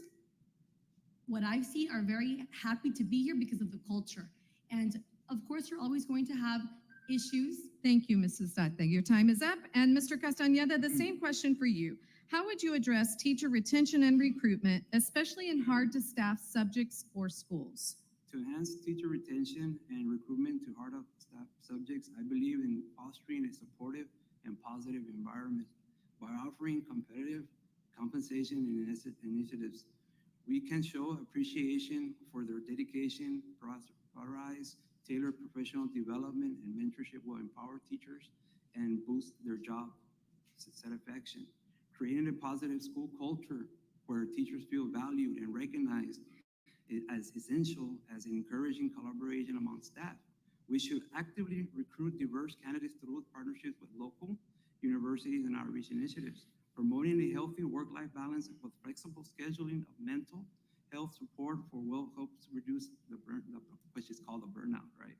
S13: what I've seen, are very happy to be here because of the culture. And of course, you're always going to have issues.
S8: Thank you, Mrs. Sata. Your time is up. And Mr. Castañeda, the same question for you. How would you address teacher retention and recruitment, especially in hard to staff subjects or schools?
S9: To enhance teacher retention and recruitment to hard to staff subjects, I believe in fostering a supportive and positive environment by offering competitive compensation and initiatives. We can show appreciation for their dedication, prioritize tailored professional development and mentorship will empower teachers and boost their job satisfaction. Creating a positive school culture where teachers feel valued and recognized as essential as encouraging collaboration among staff. We should actively recruit diverse candidates through partnerships with local universities and outreach initiatives, promoting a healthy work-life balance with flexible scheduling of mental health support will help to reduce which is called the burnout, right?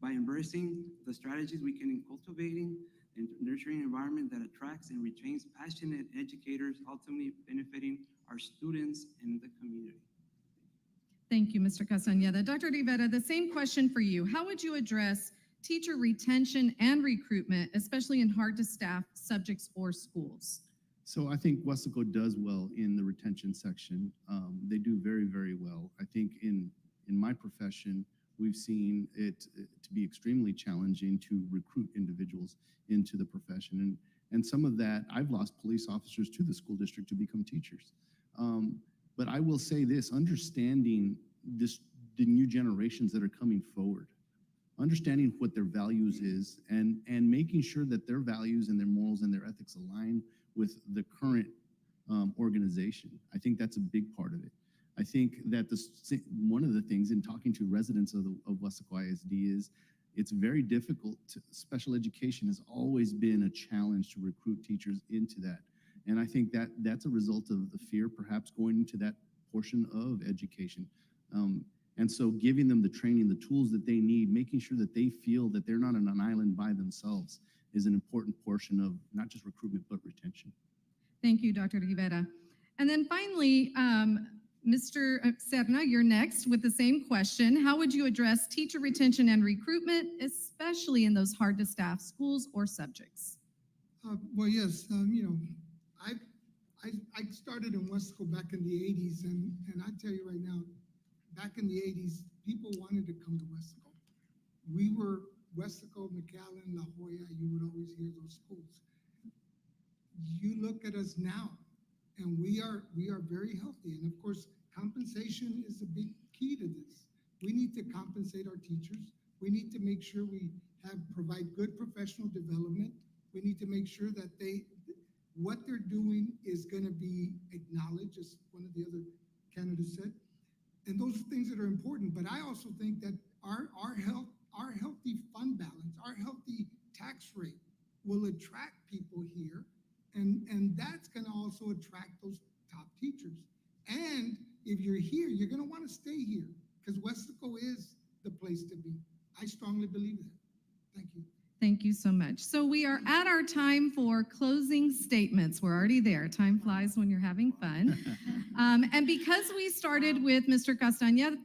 S9: By embracing the strategies we can in cultivating and nurturing an environment that attracts and retains passionate educators, ultimately benefiting our students and the community.
S8: Thank you, Mr. Castañeda. Dr. Rivera, the same question for you. How would you address teacher retention and recruitment, especially in hard-to-staff subjects or schools?
S10: So I think Weslaco does well in the retention section. They do very, very well. I think in my profession, we've seen it to be extremely challenging to recruit individuals into the profession. And some of that, I've lost police officers to the school district to become teachers. But I will say this, understanding the new generations that are coming forward, understanding what their values is and making sure that their values and their morals and their ethics align with the current organization. I think that's a big part of it. I think that one of the things in talking to residents of Weslaco ISD is it's very difficult. Special education has always been a challenge to recruit teachers into that. And I think that that's a result of the fear perhaps going into that portion of education. And so giving them the training, the tools that they need, making sure that they feel that they're not on an island by themselves is an important portion of not just recruitment, but retention.
S8: Thank you, Dr. Rivera. And then finally, Mr. Serna, you're next with the same question. How would you address teacher retention and recruitment, especially in those hard-to-staff schools or subjects?
S11: Well, yes, I started in Weslaco back in the 80s, and I tell you right now, back in the 80s, people wanted to come to Weslaco. We were Weslaco, McAllen, La Jolla, you would always hear those schools. You look at us now, and we are very healthy. And of course, compensation is a big key to this. We need to compensate our teachers. We need to make sure we provide good professional development. We need to make sure that what they're doing is going to be acknowledged, as one of the other candidates said. And those are things that are important. But I also think that our healthy fund balance, our healthy tax rate will attract people here. And that's going to also attract those top teachers. And if you're here, you're going to want to stay here because Weslaco is the place to be. I strongly believe that. Thank you.
S8: Thank you so much. So we are at our time for closing statements. We're already there. Time flies when you're having fun. And because we started with Mr. Castañeda,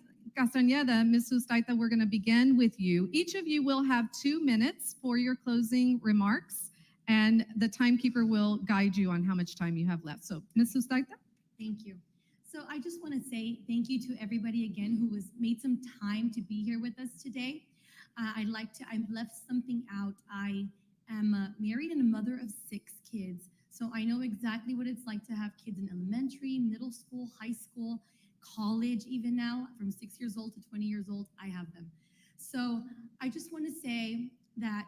S8: Ms. Sustaita, we're going to begin with you. Each of you will have 2 minutes for your closing remarks, and the timekeeper will guide you on how much time you have left. So, Ms. Sustaita?
S13: Thank you. So I just want to say thank you to everybody again who made some time to be here with us today. I've left something out. I am married and a mother of 6 kids. So I know exactly what it's like to have kids in elementary, middle school, high school, college, even now, from 6 years old to 20 years old, I have them. So I just want to say that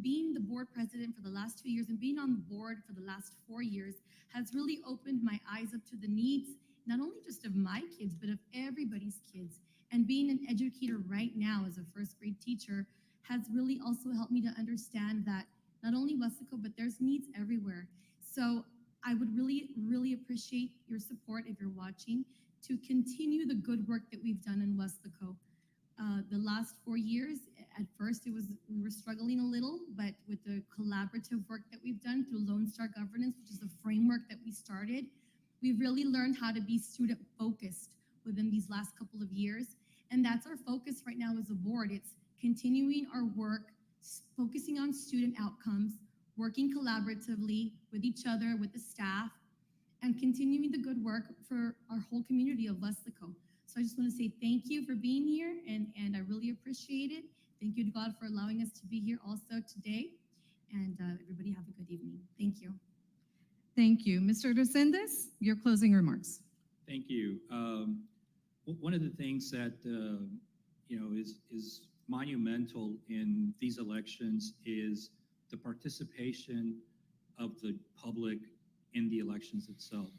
S13: being the board president for the last 2 years and being on the board for the last 4 years has really opened my eyes up to the needs, not only just of my kids, but of everybody's kids. And being an educator right now as a first grade teacher has really also helped me to understand that not only Weslaco, but there's needs everywhere. So I would really, really appreciate your support if you're watching to continue the good work that we've done in Weslaco. The last 4 years, at first we were struggling a little, but with the collaborative work that we've done through Lone Star Governance, which is the framework that we started, we've really learned how to be student focused within these last couple of years. And that's our focus right now as a board. It's continuing our work, focusing on student outcomes, working collaboratively with each other, with the staff, and continuing the good work for our whole community of Weslaco. So I just want to say thank you for being here, and I really appreciate it. Thank you to God for allowing us to be here also today. And everybody have a good evening. Thank you.
S8: Thank you. Mr. Resendes, your closing remarks.
S12: Thank you. One of the things that is monumental in these elections is the participation of the public in the elections itself.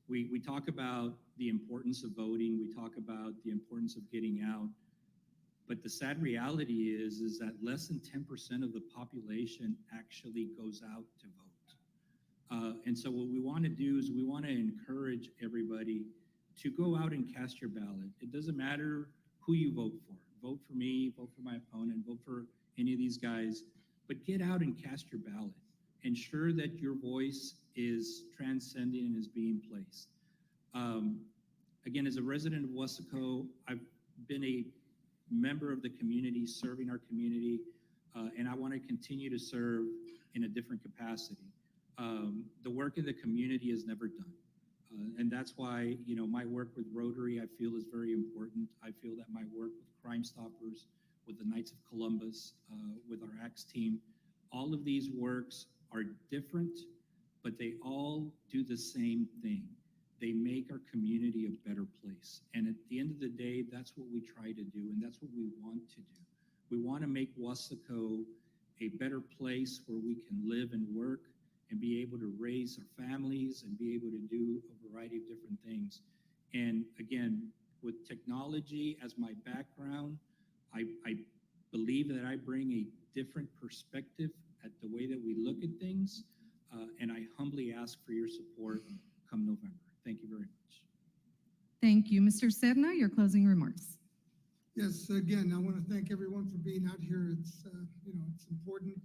S12: We talk about the importance of voting, we talk about the importance of getting out, but the sad reality is that less than 10% of the population actually goes out to vote. And so what we want to do is we want to encourage everybody to go out and cast your ballot. It doesn't matter who you vote for. Vote for me, vote for my opponent, vote for any of these guys, but get out and cast your ballot. Ensure that your voice is transcending and is being placed. Again, as a resident of Weslaco, I've been a member of the community, serving our community, and I want to continue to serve in a different capacity. The work in the community is never done. And that's why, my work with Rotary, I feel is very important. I feel that my work with Crime Stoppers, with the Knights of Columbus, with our ACTS team, all of these works are different, but they all do the same thing. They make our community a better place. And at the end of the day, that's what we try to do, and that's what we want to do. We want to make Weslaco a better place where we can live and work and be able to raise our families and be able to do a variety of different things. And again, with technology as my background, I believe that I bring a different perspective at the way that we look at things, and I humbly ask for your support come November. Thank you very much.
S8: Thank you. Mr. Serna, your closing remarks.
S11: Yes, again, I want to thank everyone for being out here. It's, it's important,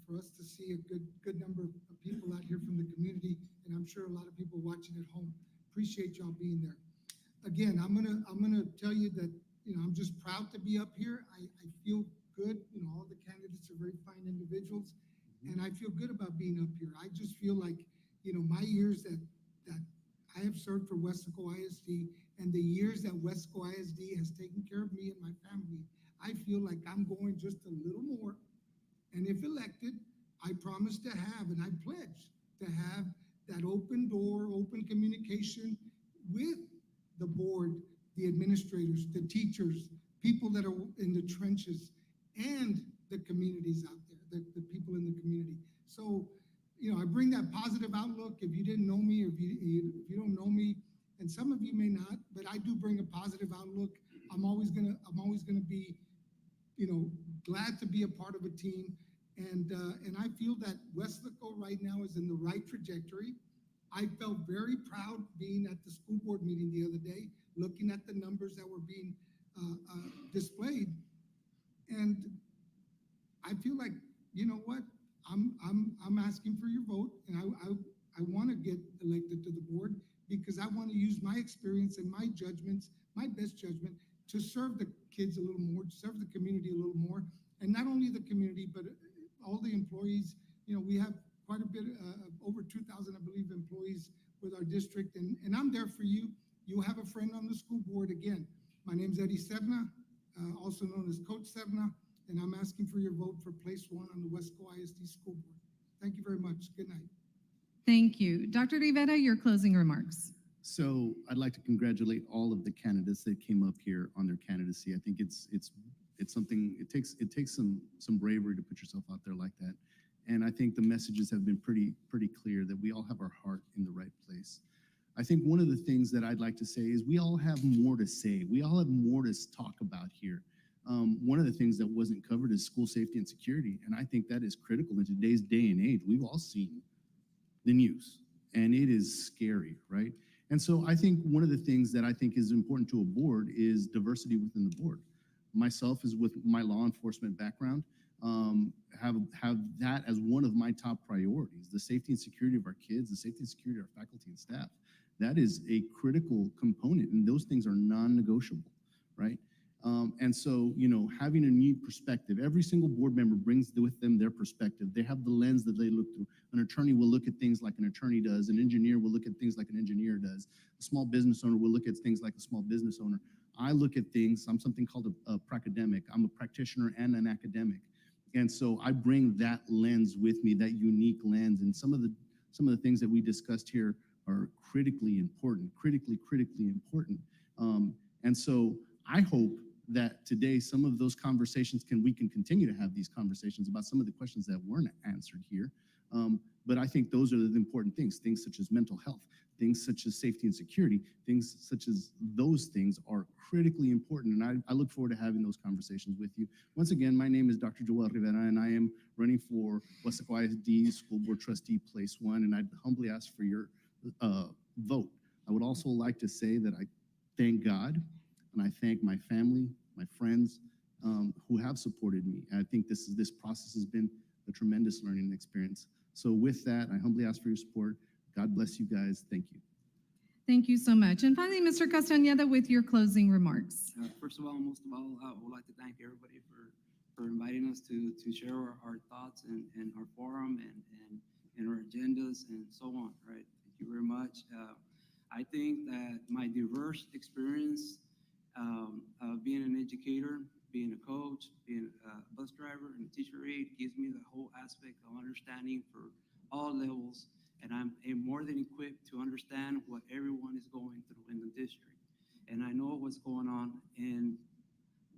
S11: for us to see a good number of people out here from the community, and I'm sure a lot of people watching at home. Appreciate y'all being there. Again, I'm gonna tell you that, I'm just proud to be up here. I feel good. All the candidates are very fine individuals, and I feel good about being up here. I just feel like, my years that I have served for Weslaco ISD and the years that Weslaco ISD has taken care of me and my family, I feel like I'm going just a little more. And if elected, I promise to have, and I pledge to have that open door, open communication with the board, the administrators, the teachers, people that are in the trenches, and the communities out there, the people in the community. So, I bring that positive outlook. If you didn't know me, or if you don't know me, and some of you may not, but I do bring a positive outlook. I'm always gonna be, glad to be a part of a team. And I feel that Weslaco right now is in the right trajectory. I felt very proud being at the school board meeting the other day, looking at the numbers that were being displayed. And I feel like, you know what? I'm asking for your vote, and I want to get elected to the board because I want to use my experience and my judgments, my best judgment, to serve the kids a little more, to serve the community a little more, and not only the community, but all the employees. We have quite a bit, over 2,000, I believe, employees with our district, and I'm there for you. You have a friend on the school board. Again, my name's Eddie Sevna, also known as Coach Sevna, and I'm asking for your vote for place 1 on the Weslaco ISD School Board. Thank you very much. Good night.
S8: Thank you. Dr. Rivera, your closing remarks.
S10: So I'd like to congratulate all of the candidates that came up here on their candidacy. I think it's something, it takes some bravery to put yourself out there like that. And I think the messages have been pretty clear that we all have our heart in the right place. I think one of the things that I'd like to say is we all have more to say. We all have more to talk about here. One of the things that wasn't covered is school safety and security. And I think that is critical in today's day and age. We've all seen the news, and it is scary, right? And so I think one of the things that I think is important to a board is diversity within the board. Myself, is with my law enforcement background, have that as one of my top priorities, the safety and security of our kids, the safety and security of our faculty and staff. That is a critical component, and those things are non-negotiable, right? And so, having a new perspective, every single board member brings with them their perspective. They have the lens that they look through. An attorney will look at things like an attorney does. An engineer will look at things like an engineer does. A small business owner will look at things like a small business owner. I look at things, I'm something called a pracademic. I'm a practitioner and an academic. And so I bring that lens with me, that unique lens. And some of the things that we discussed here are critically important, critically important. And so I hope that today some of those conversations we can continue to have these conversations about some of the questions that weren't answered here. But I think those are the important things such as mental health, things such as safety and security, things such as those things are critically important. And I look forward to having those conversations with you. Once again, my name is Dr. Joel Rivera, and I am running for Weslaco ISD School Board Trustee Place 1, and I'd humbly ask for your vote. I would also like to say that I thank God, and I thank my family, my friends who have supported me. I think this process has been a tremendous learning experience. So with that, I humbly ask for your support. God bless you guys. Thank you.
S8: Thank you so much. And finally, Mr. Castañeda, with your closing remarks.
S9: First of all, most of all, I would like to thank everybody for inviting us to share our thoughts and our forum and our agendas and so on, right? Thank you very much. I think that my diverse experience of being an educator, being a coach, being a bus driver and a teacher aide gives me the whole aspect of understanding for all levels, and I'm more than equipped to understand what everyone is going through in the district. And I know what's going on in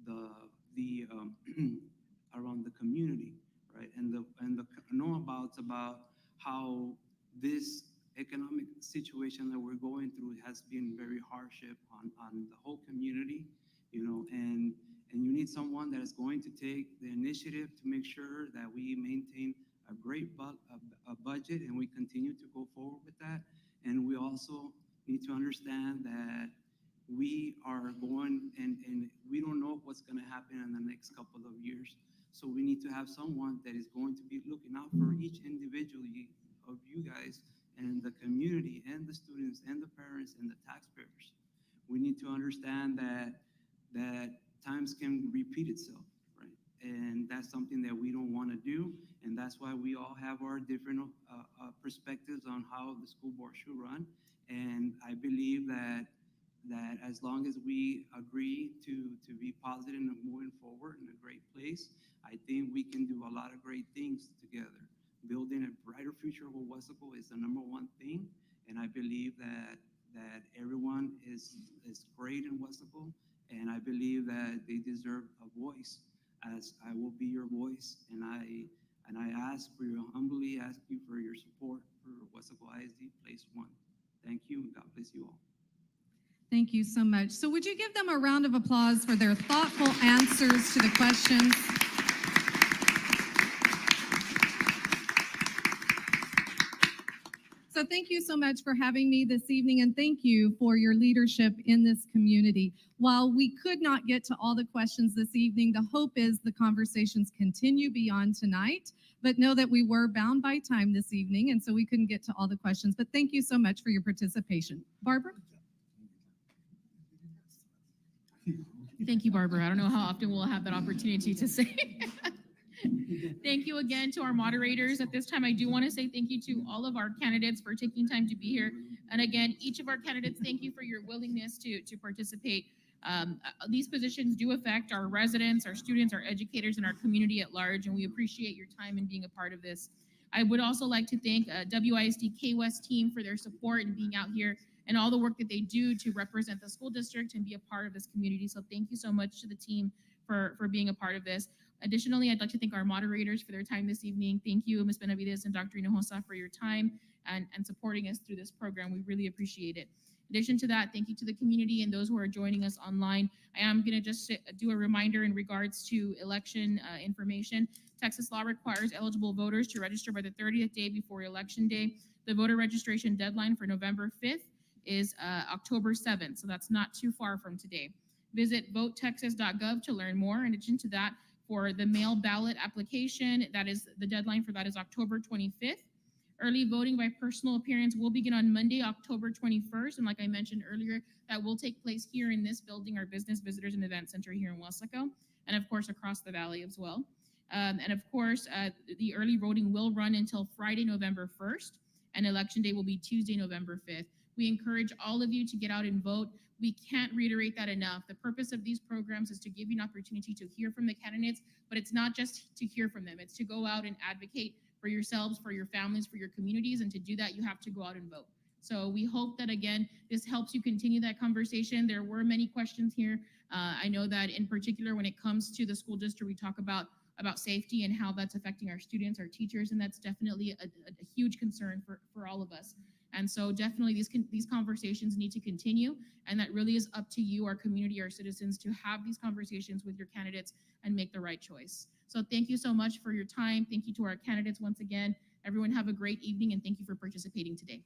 S9: the around the community, right? And the know about how this economic situation that we're going through has been very hardship on the whole community, you know, and you need someone that is going to take the initiative to make sure that we maintain a great budget and we continue to go forward with that. And we also need to understand that we are going and we don't know what's going to happen in the next couple of years. So we need to have someone that is going to be looking out for each individual of you guys and the community and the students and the parents and the taxpayers. We need to understand that times can repeat itself, right? And that's something that we don't want to do. And that's why we all have our different perspectives on how the school board should run. And I believe that as long as we agree to be positive and moving forward in a great place, I think we can do a lot of great things together. Building a brighter future for Weslaco is the #1 thing. And I believe that everyone is great in Weslaco. And I believe that they deserve a voice, as I will be your voice. And I humbly ask you for your support for Weslaco ISD Place 1. Thank you, and God bless you all.
S8: Thank you so much. So would you give them a round of applause for their thoughtful answers to the questions? So thank you so much for having me this evening, and thank you for your leadership in this community. While we could not get to all the questions this evening, the hope is the conversations continue beyond tonight, but know that we were bound by time this evening, and so we couldn't get to all the questions. But thank you so much for your participation. Barbara?
S1: Thank you, Barbara. I don't know how often we'll have that opportunity to say. Thank you again to our moderators. At this time, I do want to say thank you to all of our candidates for taking time to be here. And again, each of our candidates, thank you for your willingness to participate. These positions do affect our residents, our students, our educators, and our community at large, and we appreciate your time in being a part of this. I would also like to thank WISD K-West team for their support and being out here and all the work that they do to represent the school district and be a part of this community. So thank you so much to the team for being a part of this. Additionally, I'd like to thank our moderators for their time this evening. Thank you, Ms. Benavides and Dr. Hinojosa, for your time and supporting us through this program. We really appreciate it. In addition to that, thank you to the community and those who are joining us online. I am going to just do a reminder in regards to election information. Texas law requires eligible voters to register by the 30th day before Election Day. The voter registration deadline for November 5th is October 7th, so that's not too far from today. Visit votetexas.gov to learn more. In addition to that, for the mail ballot application, that is the deadline for that is October 25th. Early voting by personal appearance will begin on Monday, October 21st. And like I mentioned earlier, that will take place here in this building, our Business Visitors and Event Center here in Weslaco, and of course across the valley as well. And of course, the early voting will run until Friday, November 1st, and Election Day will be Tuesday, November 5th. We encourage all of you to get out and vote. We can't reiterate that enough. The purpose of these programs is to give you an opportunity to hear from the candidates, but it's not just to hear from them. It's to go out and advocate for yourselves, for your families, for your communities, and to do that, you have to go out and vote. So we hope that, again, this helps you continue that conversation. There were many questions here. I know that in particular, when it comes to the school district, we talk about safety and how that's affecting our students, our teachers, and that's definitely a huge concern for all of us. And so definitely these conversations need to continue, and that really is up to you, our community, our citizens, to have these conversations with your candidates and make the right choice. So thank you so much for your time. Thank you to our candidates once again. Everyone have a great evening, and thank you for participating today.